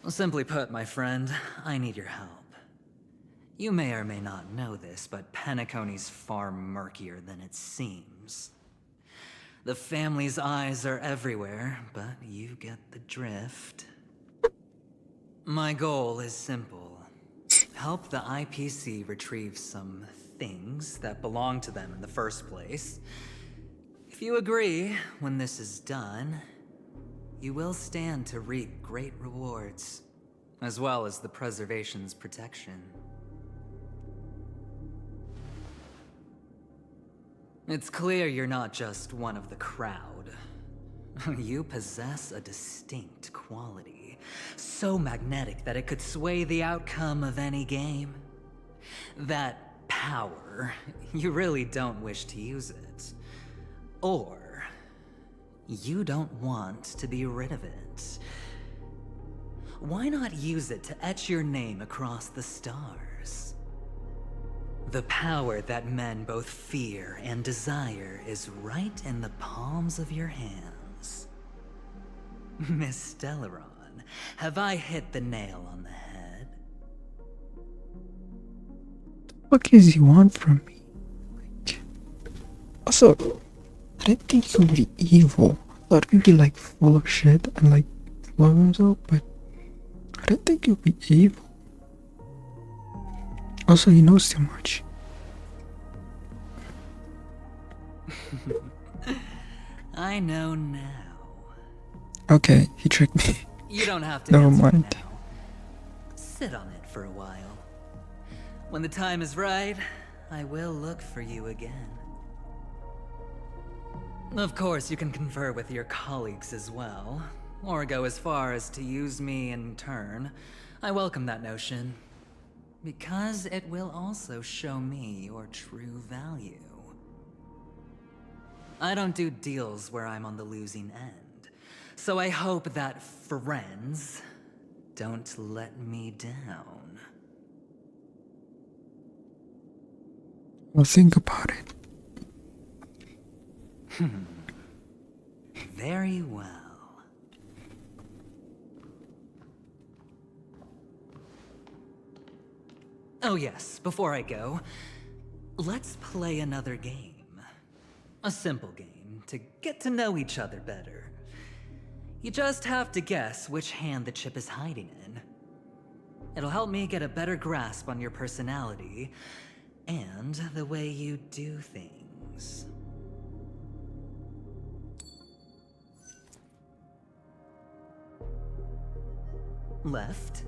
Simply put, my friend, I need your help. You may or may not know this, but Penacony's far murkier than it seems. The family's eyes are everywhere, but you get the drift. My goal is simple. Help the IPC retrieve some things that belong to them in the first place. If you agree, when this is done, you will stand to reap great rewards, as well as the preservation's protection. It's clear you're not just one of the crowd. You possess a distinct quality, so magnetic that it could sway the outcome of any game. That power, you really don't wish to use it. Or, you don't want to be rid of it. Why not use it to etch your name across the stars? The power that men both fear and desire is right in the palms of your hands. Miss Stellaron, have I hit the nail on the head? What the fuck is he want from me? Like, also, I didn't think he would be evil. I thought he'd be like full of shit and like full of himself, but I didn't think he would be evil. Also, he knows too much. I know now. Okay, he tricked me. You don't have to Never answer mind. now. Sit on it for a while. When the time is right, I will look for you again. Of course, you can confer with your colleagues as well, or go as far as to use me in turn. I welcome that notion, because it will also show me your true value. I don't do deals where I'm on the losing end, so I hope that friends don't let me down. Well, think about it. Very well. Oh yes, before I go, let's play another game. A simple game to get to know each other better. You just have to guess which hand the chip is hiding in. It'll help me get a better grasp on your personality and the way you do things. Left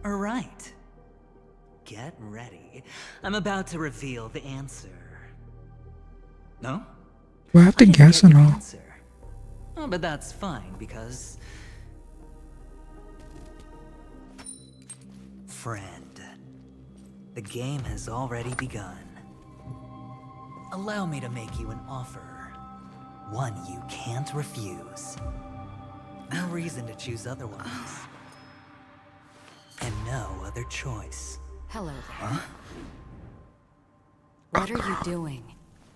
or right? Get ready. I'm about to reveal the answer. No? Do I have to didn't guess get or the no? answer. Oh, but that's fine because... Friend, the game has already begun. Allow me to make you an offer. One you can't refuse. No reason to choose otherwise. And no other choice. Hello there. Huh? What are you doing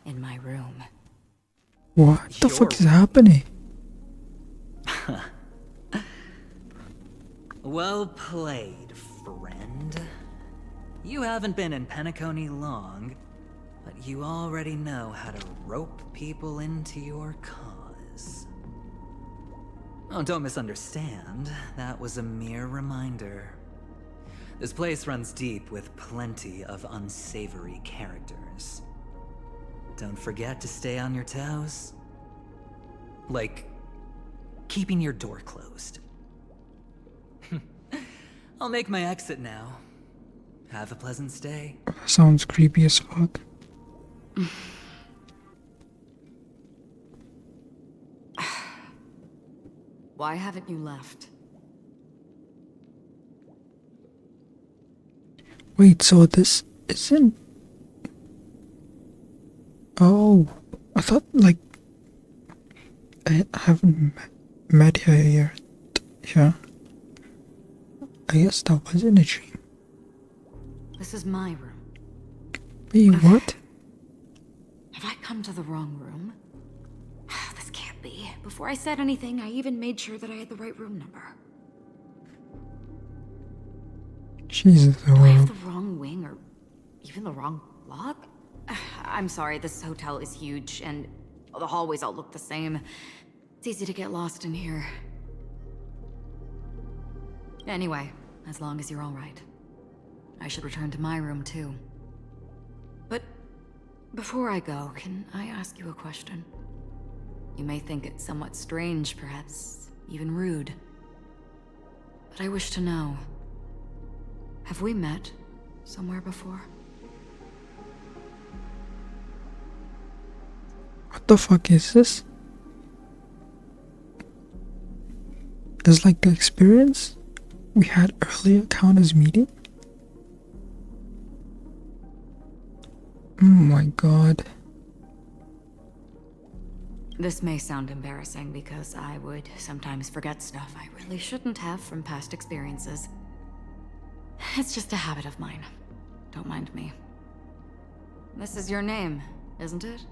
in my room? What the fuck is happening? Well played, friend. You haven't been in Penacony long, but you already know how to rope people into your cause. Oh, don't misunderstand. That was a mere reminder. This place runs deep with plenty of unsavory characters. Don't forget to stay on your toes. Like, keeping your door closed. I'll make my exit now. Have a pleasant stay. Sounds creepy as fuck. Why haven't you left? Wait, so this isn't... Oh, I thought, like, I haven't met her yet. Yeah. I guess that wasn't a dream. This is my room. Wait, what? Have I come to the wrong room? This can't be. Before I said anything, I even made sure that I had the right room number. Jesus, Do I have the wrong wing or even the wrong block? I'm sorry, this hotel is huge and the hallways all look the same. It's easy to get lost in here. Anyway, as long as you're all right. I should return to my room too. But before I go, can I ask you a question? You may think it somewhat strange, perhaps even rude. But I wish to know, have we met somewhere before? What the fuck is this? Is like the experience we had earlier count as meeting? Oh my god. This may sound embarrassing because I would sometimes forget stuff I really shouldn't have from past experiences. It's just a habit of mine. Don't mind me. This is your name, isn't it?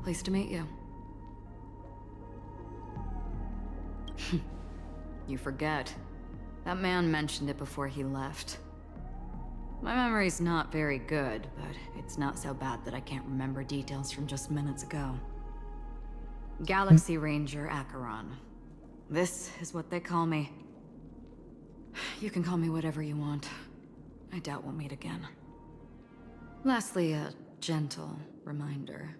Pleased to meet you. You forget. That man mentioned it before he left. My memory's not very good, but it's not so bad that I can't remember details from just minutes ago. Galaxy Ranger Acheron. This is what they call me. You can call me whatever you want. I doubt we'll meet again. Lastly, a gentle reminder.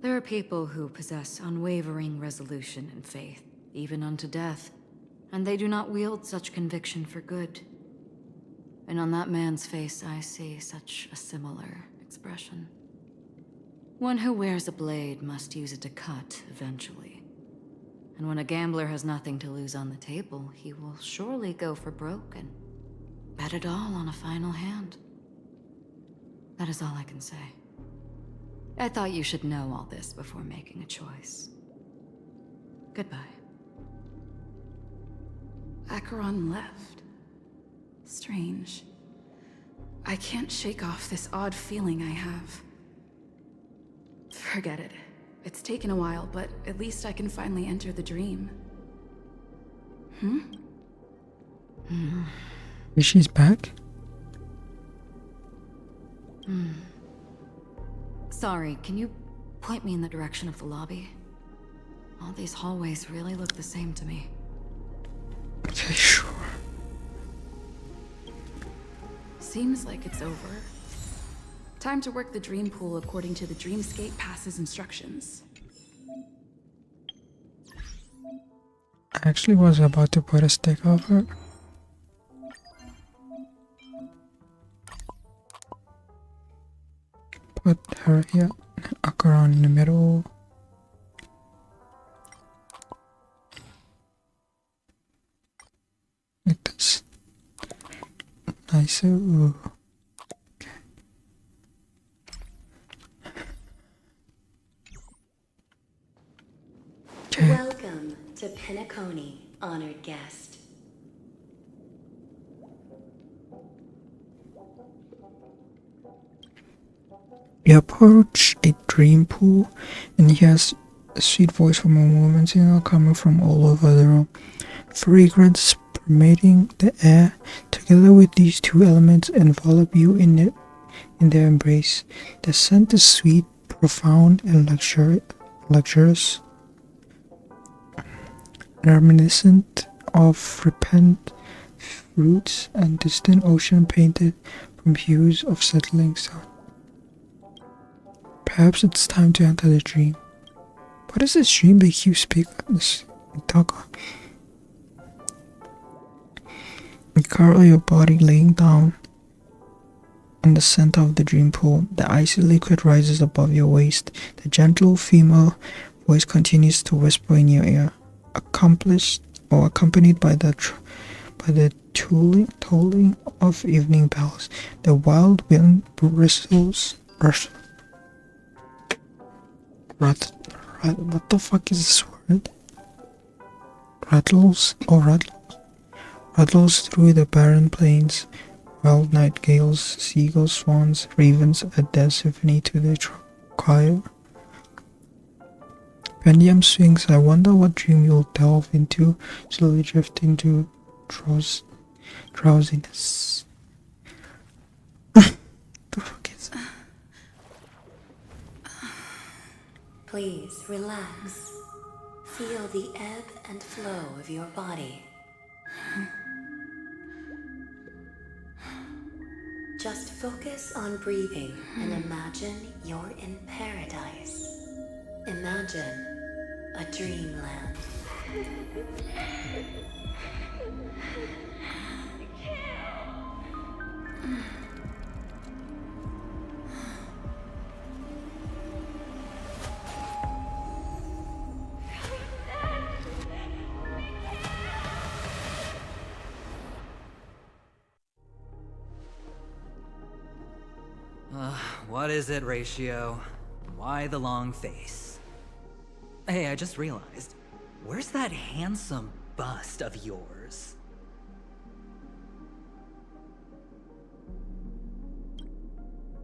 There are people who possess unwavering resolution and faith, even unto death, and they do not wield such conviction for good. And on that man's face, I see such a similar expression. One who wears a blade must use it to cut eventually. And when a gambler has nothing to lose on the table, he will surely go for broke and bet it all on a final hand. That is all I can say. I thought you should know all this before making a choice. Goodbye. Acheron left. Strange. I can't shake off this odd feeling I have. Forget it. It's taken a while, but at least I can finally enter the dream. She's back? Sorry, can you point me in the direction of the lobby? All these hallways really look the same to me. Okay, sure. Seems like it's over. Time to work the dream pool according to the Dreamscape Pass's instructions. I actually was about to put a stick over. Put her here, Acheron in the middle. Like this. Nice. Ooh. Welcome to Penacony, honored guest. You approach a dream pool and he has a sweet voice from a woman singer coming from all over the room. Fragrance permeating the air, together with these two elements envelop you in their embrace. The scent is sweet, profound, and luxurious, reminiscent of ripened fruits and distant ocean painted from hues of settling sun. Perhaps it's time to enter the dream. What is this dream that you speak this talk on? curl your body laying down in the center of the dream pool. The icy liquid rises above your waist. The gentle female voice continues to whisper in your ear, accompanied by the tolling of evening bells. The wild wind what the fuck is this word? Rattles through the barren plains. Wild nightingales, seagulls, swans, ravens add their symphony to the choir. Pendulum swings. I wonder what dream you'll delve into, slowly drifting to drowsiness. The fuck is that? Please relax. Feel the ebb and flow of your body. Just focus on breathing and imagine you're in paradise. Imagine a dreamland. What is it, Ratio? Why the long face? Hey, I just realized, where's that handsome bust of yours?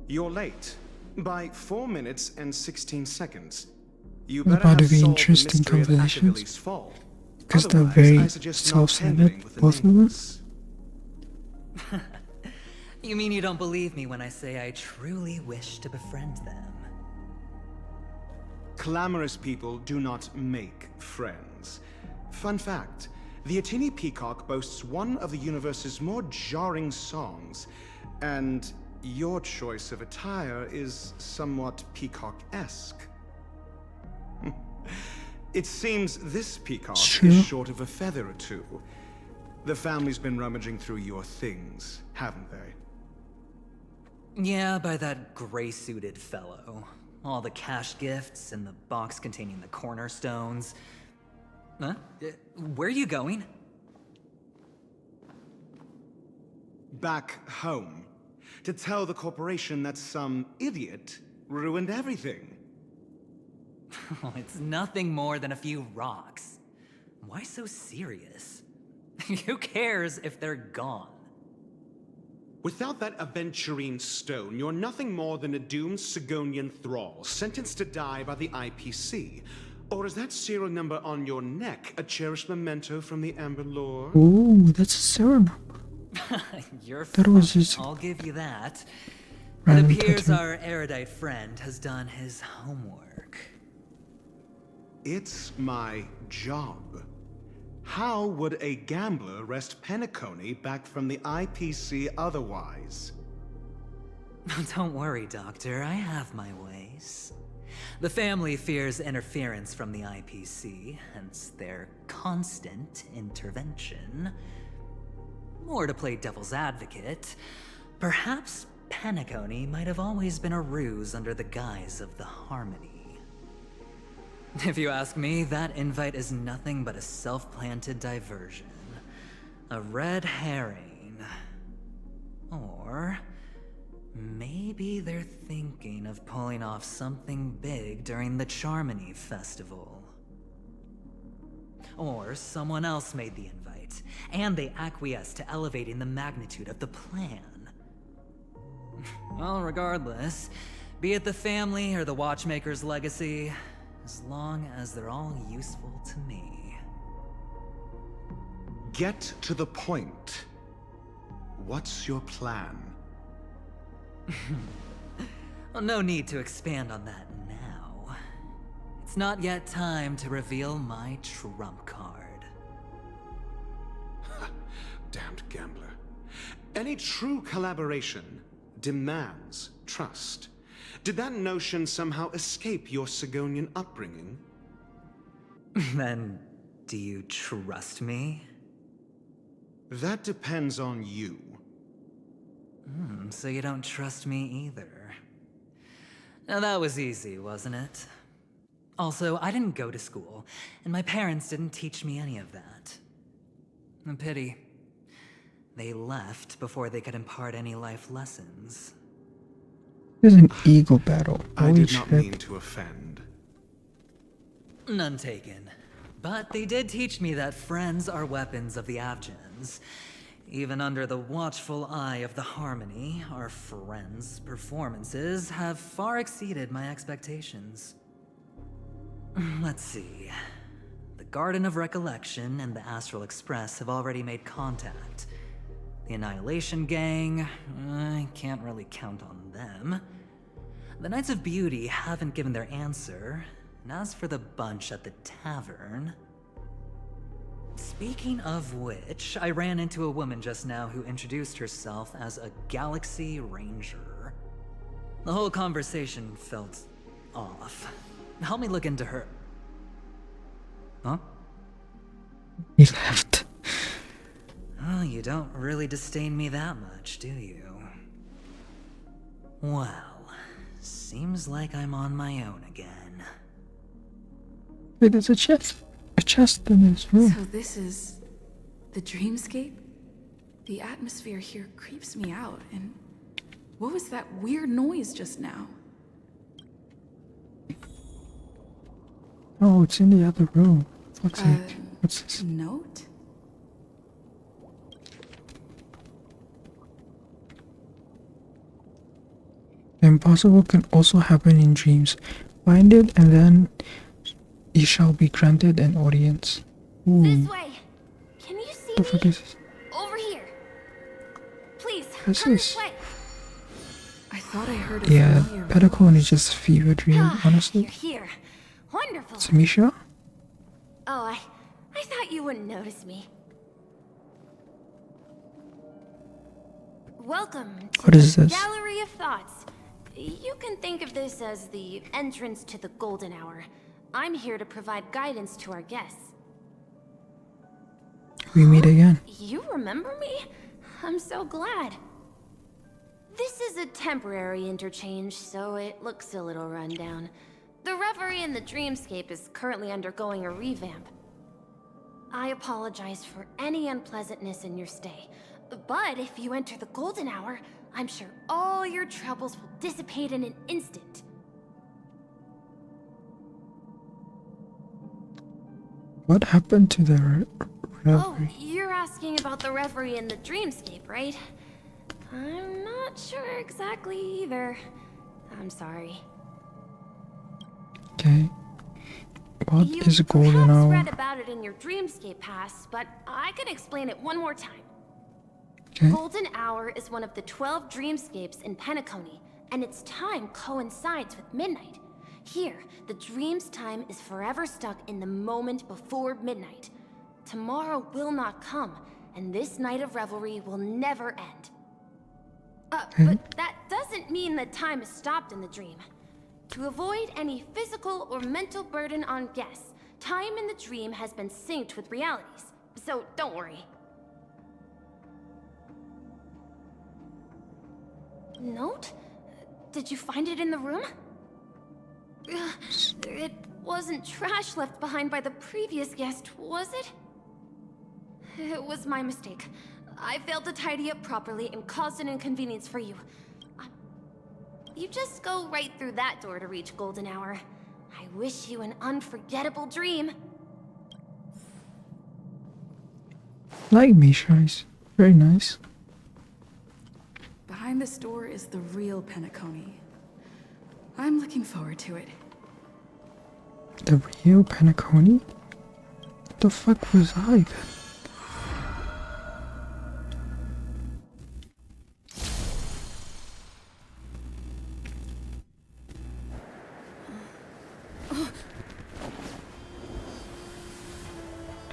You're late. By 4 minutes and 16 seconds. You It's better about to have be solved the interesting mystery of conversations. Hackabilly's fall. Because they're Otherwise, I very suggest not self-centered, tampering with the both of them. names. You mean you don't believe me when I say I truly wish to befriend them? Clamorous people do not make friends. Fun fact, the Atini Peacock boasts one of the universe's more jarring songs, and your choice of attire is somewhat peacock-esque. It seems this peacock is short of a feather or two. The family's been rummaging through your things, haven't they? Yeah, by that gray-suited fellow. All the cash gifts and the box containing the cornerstones. Huh? Where are you going? Back home. To tell the corporation that some idiot ruined everything. It's nothing more than a few rocks. Why so serious? Who cares if they're gone? Without that aventurine stone, you're nothing more than a doomed Sigonian thrall, sentenced to die by the IPC. Or is that serial number on your neck a cherished memento from the Amber Lord? Ooh, that's a serial number. You're That was just I'll give you that. It random appears tattoo. our erudite friend has done his homework. It's my job. How would a gambler wrest Penacony back from the IPC otherwise? Don't worry, Doctor. I have my ways. The family fears interference from the IPC, hence their constant intervention. Or to play devil's advocate, perhaps Penacony might have always been a ruse under the guise of the Harmony. If you ask me, that invite is nothing but a self-planted diversion. A red herring. Or maybe they're thinking of pulling off something big during the Charmony Festival. Or someone else made the invite, and they acquiesced to elevating the magnitude of the plan. Well, regardless, be it the family or the Watchmaker's legacy, as long as they're all useful to me. Get to the point. What's your plan? Well, no need to expand on that now. It's not yet time to reveal my trump card. Damned gambler. Any true collaboration demands trust. Did that notion somehow escape your Sigonian upbringing? Then, do you trust me? That depends on you. So you don't trust me either. Now that was easy, wasn't it? Also, I didn't go to school, and my parents didn't teach me any of that. A pity. They left before they could impart any life lessons. This is an ego battle. I Holy did not shit. mean to offend. None taken. But they did teach me that friends are weapons of the Abgens. Even under the watchful eye of the Harmony, our friends' performances have far exceeded my expectations. Let's see. The Garden of Recollection and the Astral Express have already made contact. The Annihilation Gang, I can't really count on them. The Knights of Beauty haven't given their answer, and as for the bunch at the tavern... Speaking of which, I ran into a woman just now who introduced herself as a Galaxy Ranger. The whole conversation felt off. Help me look into her... Huh? He left. Oh, you don't really disdain me that much, do you? Well, seems like I'm on my own again. Wait, there's a chest. A chest in his room. So this is the dreamscape? The atmosphere here creeps me out, and what was that weird noise just now? Oh, it's in the other room. What's it? What's this? Note? The impossible can also happen in dreams. Find it and then you shall be granted an audience. Ooh. This way. Can you see What the fuck me? is this? Over here. Please, What's come this? this way. I thought I heard a Yeah, familiar Petacone is just a fever dream, honestly. You're here. Wonderful. It's Misha? Oh, I thought you wouldn't notice me. Welcome to What is the this? Gallery of Thoughts. You can think of this as the entrance to the Golden Hour. I'm here to provide guidance to our guests. We meet again. You remember me? I'm so glad. This is a temporary interchange, so it looks a little rundown. The Reverie in the Dreamscape is currently undergoing a revamp. I apologize for any unpleasantness in your stay, but if you enter the Golden Hour, I'm sure all your troubles will dissipate in an instant. What happened to the Oh, reverie? you're asking about the Reverie in the Dreamscape, right? I'm not sure exactly either. I'm sorry. Okay. What You is a golden perhaps hour? read about it in your Dreamscape Pass, but I can explain it one more time. Okay. Golden Hour is one of the 12 dreamscapes in Penacony, and its time coincides with midnight. Here, the dream's time is forever stuck in the moment before midnight. Tomorrow will not come, and this night of revelry will never end. But that doesn't mean that time is stopped in the dream. To avoid any physical or mental burden on guests, time in the dream has been synced with realities, so don't worry. Note? Did you find it in the room? It wasn't trash left behind by the previous guest, was it? It was my mistake. I failed to tidy up properly and caused an inconvenience for you. You just go right through that door to reach Golden Hour. I wish you an unforgettable dream. Like Misha, is very nice. Behind this door is the real Penacony. I'm looking forward to it. The real Penacony? What the fuck was I then?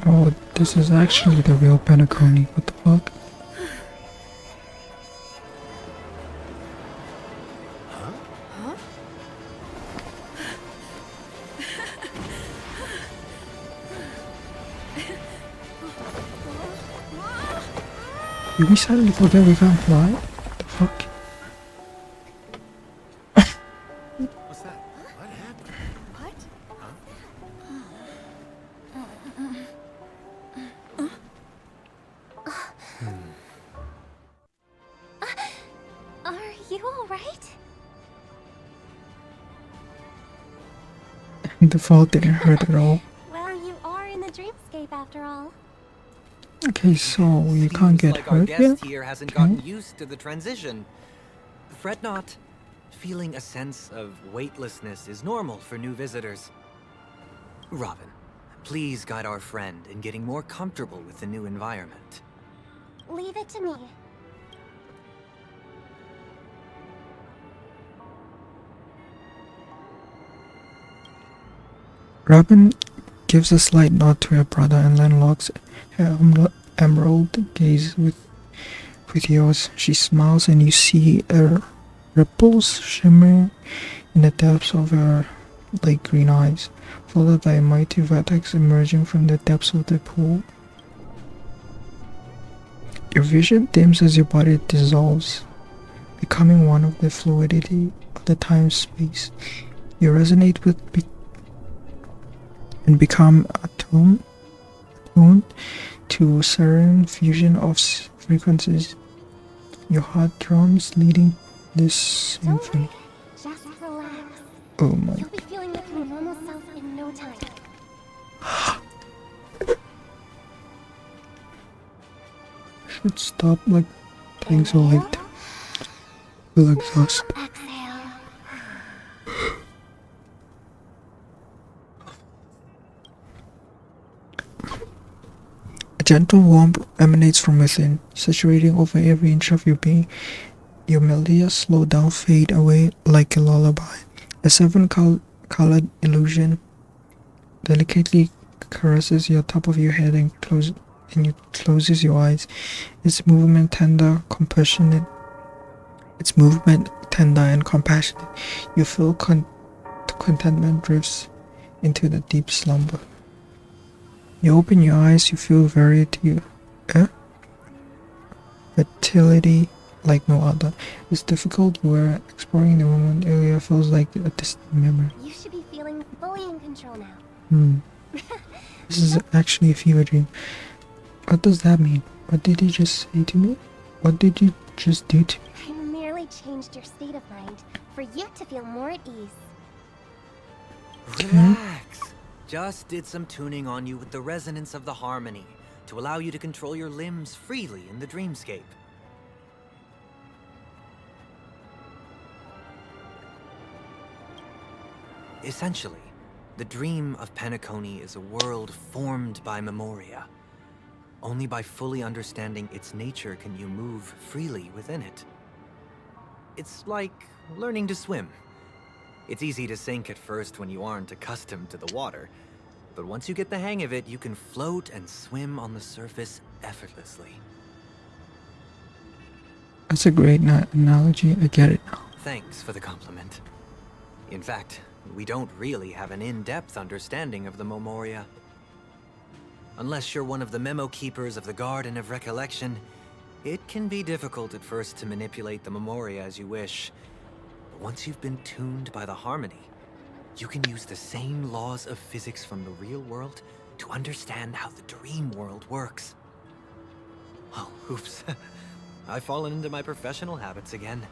Oh, this is actually the real Penacony. What the fuck? Did we suddenly forget we can't fly? The fuck? What's that? What happened? What? Are you alright? The fall didn't hurt at all. Well, you are in the dreamscape after all. Okay, so you can't get Like our hurt guest yet? here hasn't Okay. gotten used to the transition. Fret not. Feeling a sense of weightlessness is normal for new visitors. Robin, please guide our friend in getting more comfortable with the new environment. Leave it to me. Robin gives a slight nod to her brother and then locks her emerald gaze with yours. She smiles and you see ripples shimmer in the depths of her light green eyes, followed by a mighty vortex emerging from the depths of the pool. Your vision dims as your body dissolves, becoming one of the fluidity of the time-space. You resonate with and become attuned to serene fusion of frequencies. Your heart drums leading this symphony. Just relax. Oh my. You'll be feeling like your normal self in no time. Should stop like playing so late. Feel exhausted. A gentle warmth emanates from within, saturating over every inch of your being. Your melodious slow down fade away like a lullaby. A seven-colored illusion delicately caresses your top of your head and you closes your eyes. Its movement tender and compassionate. You feel contentment drifts into the deep slumber. You open your eyes, you feel fertility like no other. It's difficult where exploring the moment earlier feels like a distant memory. You should be feeling fully in control now. This is actually a fever dream. What does that mean? What did you just say to me? What did you just do to me? I merely changed your state of mind for you to feel more at ease. Relax. Just did some tuning on you with the resonance of the harmony to allow you to control your limbs freely in the dreamscape. Essentially, the dream of Penacony is a world formed by Memoria. Only by fully understanding its nature can you move freely within it. It's like learning to swim. It's easy to sink at first when you aren't accustomed to the water, but once you get the hang of it, you can float and swim on the surface effortlessly. That's a great analogy. I get it now. Thanks for the compliment. In fact, we don't really have an in-depth understanding of the Memoria. Unless you're one of the memo keepers of the Garden of Recollection, it can be difficult at first to manipulate the Memoria as you wish. But once you've been tuned by the harmony, you can use the same laws of physics from the real world to understand how the dream world works. Oh, oops. I've fallen into my professional habits again.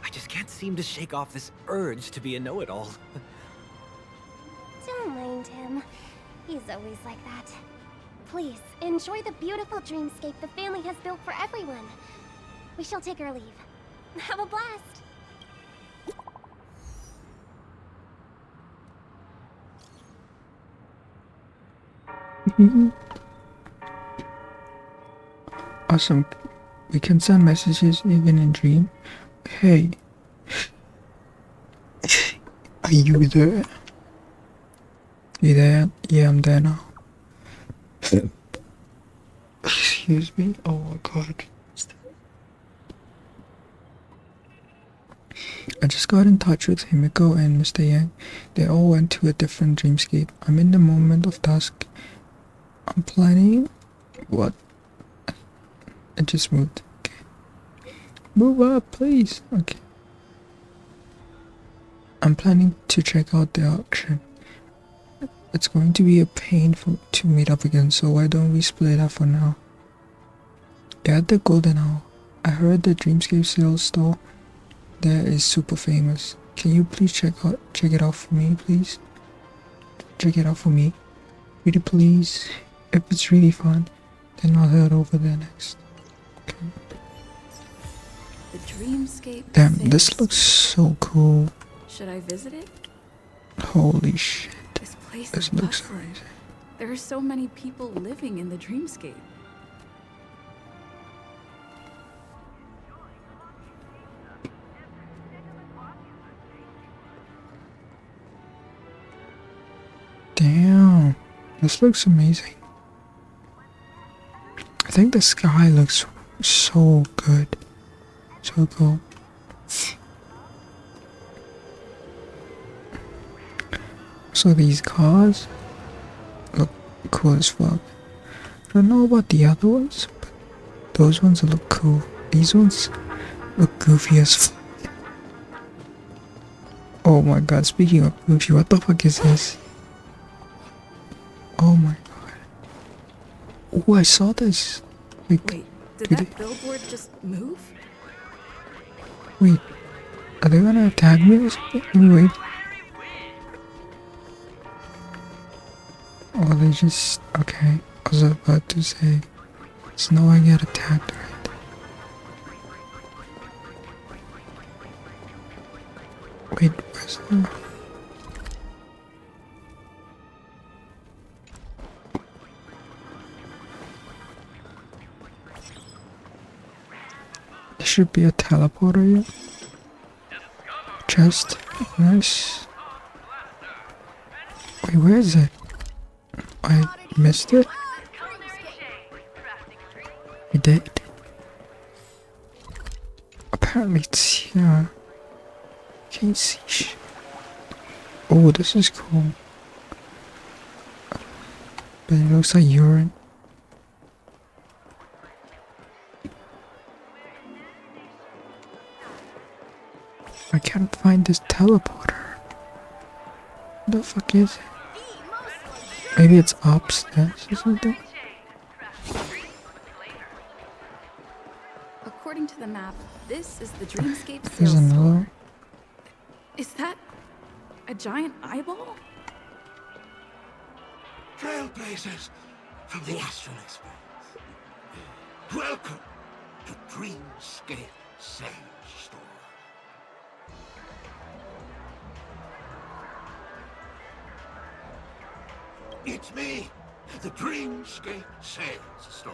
I just can't seem to shake off this urge to be a know-it-all. Don't mind him. He's always like that. Please, enjoy the beautiful dreamscape the family has built for everyone. We shall take our leave. Have a blast! Awesome. We can send messages even in dream. Hey. Are you there? You there? Yeah, I'm there now. Excuse me? Oh my god. I just got in touch with Himiko and Mr. Yang. They all went to a different dreamscape. I'm in the moment of dusk. I'm planning what? A just moved. Okay. Move up, please. Okay. I'm planning to check out the auction. It's going to be a pain to meet up again, so why don't we split up for now? You're at the Golden Owl. I heard the Dreamscape sales store there is super famous. Can you please check it out for me, please? Check it out for me. Pretty please. If it's really fun, then I'll head over there next. Okay. The Dreamscape. Damn, this looks so cool. Should I visit it? Holy shit. This place This is looks bustling. amazing. There are so many people living in the Dreamscape. Damn, this looks amazing. I think the sky looks so good. So cool. So these cars look cool as fuck. I don't know about the other ones, but those ones look cool. These ones look goofy as fuck. Oh my god, speaking of goofy, what the fuck is this? Oh my god. Oh, I saw this. Like, Wait, did did that billboard just move? Wait, are they gonna attack me or something? Let me wait. Oh, they just... Okay, I was about to say, so now I get attacked, right? Wait, where's the... There should be a teleporter here. Chest. Nice. Wait, where is it? I missed it? I did. Apparently it's here. Can't see shit. Oh, this is cool. But it looks like urine. I can't find this teleporter. What the fuck is it? Maybe it's upstairs or something? According to the map, this is the Dreamscape There's sales another store. one. Is that a giant eyeball? Trailblazers from the Astral Express. Welcome to Dreamscape Sales Store. It's me, the Dreamscape Sales Store.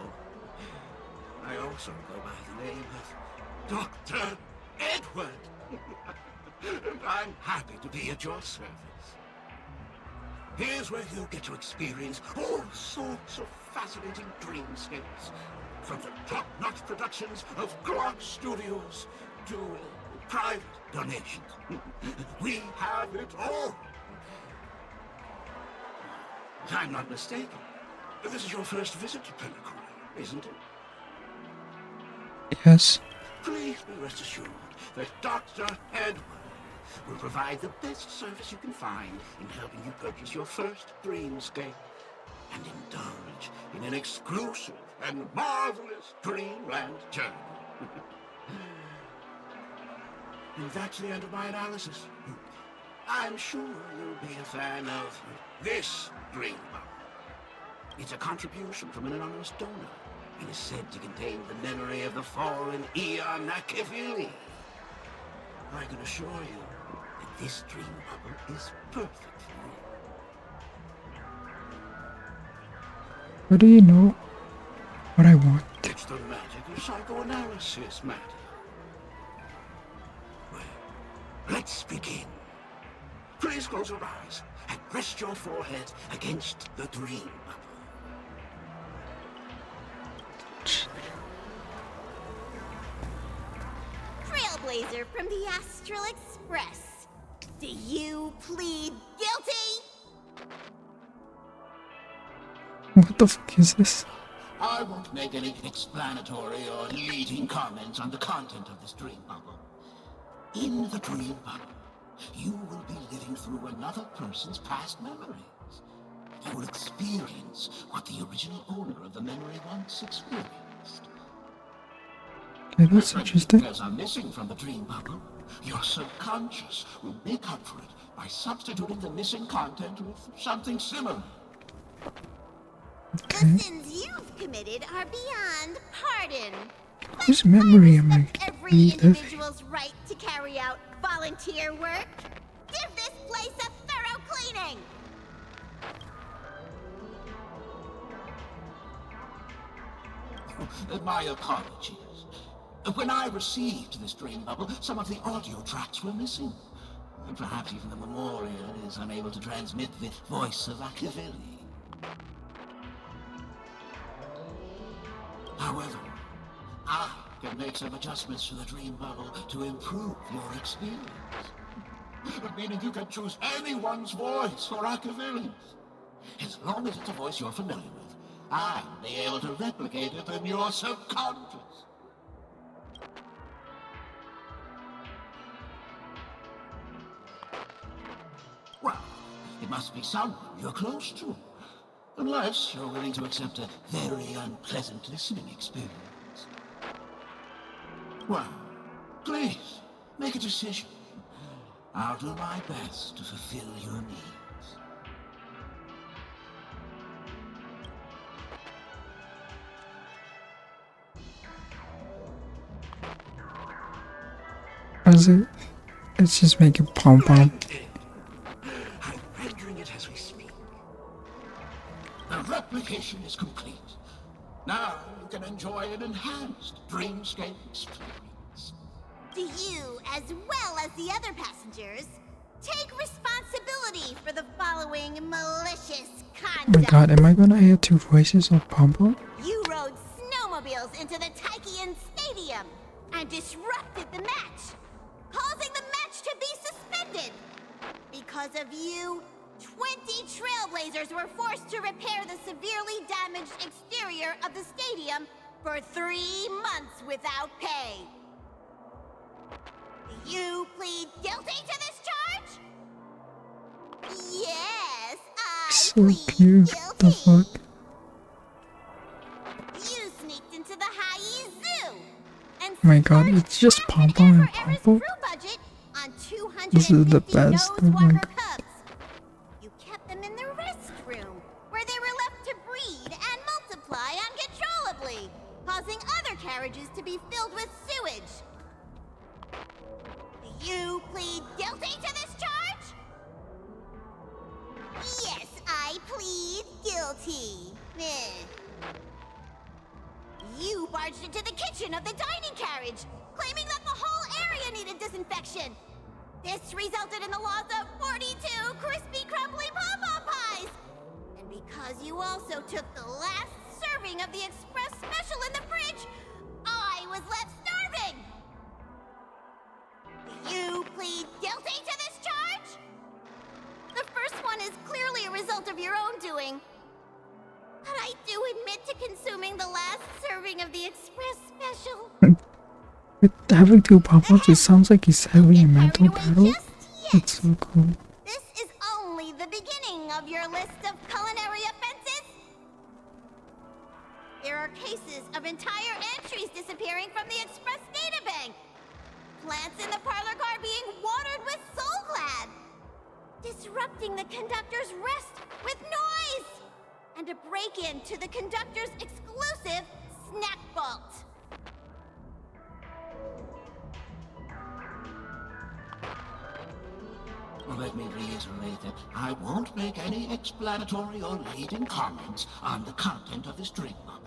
I also go by the name of Dr. Edward. And I'm happy to be at your service. Here's where you get to experience all sorts of fascinating dreamscapes. From the top-notch productions of Glock Studios to private donations. We have it all. If I'm not mistaken, this is your first visit to Pinnacle, isn't it? Yes. Please be rest assured that Dr. Edward will provide the best service you can find in helping you purchase your first dreamscape and indulge in an exclusive and marvelous dreamland journey. And that's the end of my analysis. I'm sure you'll be a fan of this dream bubble. It's a contribution from an anonymous donor. It is said to contain the memory of the fallen Eon Nakivili. I can assure you that this dream bubble is perfect for you. How do you know what I want? It's the magic of psychoanalysis, Matt. Well, let's begin. Please close your eyes and rest your forehead against the dream bubble. Trailblazer from the Astral Express. Do you plead guilty? What the fuck is this? I won't make any explanatory or leading comments on the content of this dream bubble. In the dream bubble, you will be living through another person's past memories. You will experience what the original owner of the memory once experienced. Okay, that's When interesting. details are missing from the dream bubble, your subconscious will make up for it by substituting the missing content with something similar. The sins you've committed are beyond pardon. Whose memory am I Every reliving? individual's right to carry out volunteer work. Give this place a thorough cleaning. My apologies. When I received this dream bubble, some of the audio tracks were missing. Perhaps even the memorial is unable to transmit the voice of Machiavelli. However, I can make some adjustments to the dream bubble to improve your experience. Meaning you can choose anyone's voice for Machiavelli's. As long as it's a voice you're familiar with, I'll be able to replicate it in your subconscious. Well, it must be someone you're close to. Unless you're willing to accept a very unpleasant listening experience. Well, please, make a decision. I'll do my best to fulfill your needs. Is it? Let's just make it pom pom. I'm rendering it as we speak. The replication is complete. Now you can enjoy an enhanced dreamscape experience. Do you, as well as the other passengers, take responsibility for the following malicious Oh my conduct? god, am I gonna hear two voices of pom pom? You rode snowmobiles into the Taikian Stadium and disrupted the match, causing the match to be suspended. Because of you, 20 trailblazers were forced to repair the severely damaged exterior of the stadium for 3 months without pay. Do you plead guilty to this charge? Yes, I So plead cute. guilty. What the fuck? You sneaked into the Haie Zoo and Oh my god, it's just pom pom and pom pom. crew budget on 250 This is the best. Oh my Nosewalker god. cubs. You kept them in the restroom, where they were left to breed and multiply uncontrollably, causing other carriages to be filled with sewage. Do you plead guilty to this charge? Yes, I plead guilty. You barged into the kitchen of the dining carriage, claiming that the whole area needed disinfection. This resulted in the loss of 42 crispy, crumbly pom-pom pies. And because you also took the last serving of the express special in the fridge, I was left starving. Do you plead guilty to this charge? The first one is clearly a result of your own doing. But I do admit to consuming the last serving of the express special. With having two pom poms, it sounds like he's having a mental battle. It's so cool. This is only the beginning of your list of culinary offenses. There are cases of entire entries disappearing from the express databank. Plants in the parlor car being watered with Soul Glad. Disrupting the conductor's rest with noise. And a break-in to the conductor's exclusive snack vault. Let me reiterate that I won't make any explanatory or leading comments on the content of this dream bubble.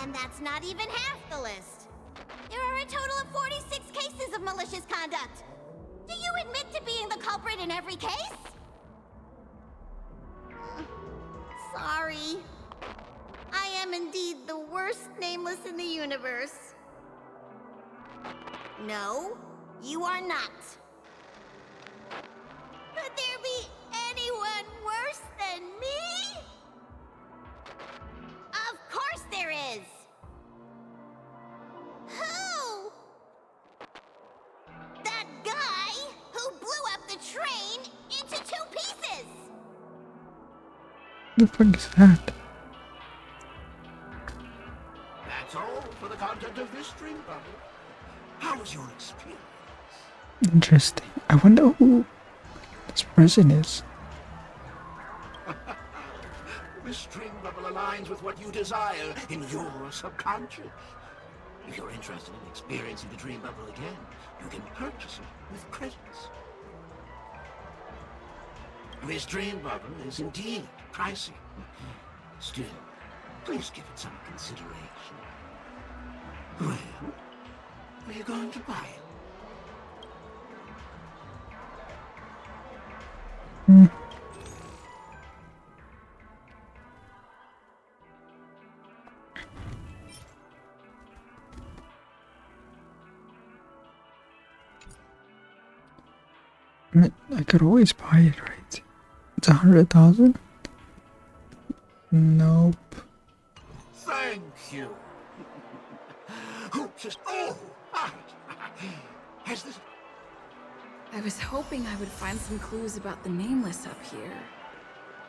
And that's not even half the list. There are a total of 46 cases of malicious conduct. Do you admit to being the culprit in every case? Sorry. I am indeed the worst nameless in the universe. No, you are not. Could there be anyone worse than than me? Of course there is. Who? That guy who blew up the train into 2 pieces. The fuck is that? That's all for the content of this dream bubble. How was your experience? Interesting. I wonder who this person is. This dream bubble aligns with what you desire in your subconscious. If you're interested in experiencing the dream bubble again, you can purchase it with credits. This dream bubble is indeed pricey. Still, please give it some consideration. Well, are you going to buy it? I mean, I could always buy it, right? It's 100,000? Nope. Thank you. Who just... Oh! Has this... I was hoping I would find some clues about the Nameless up here.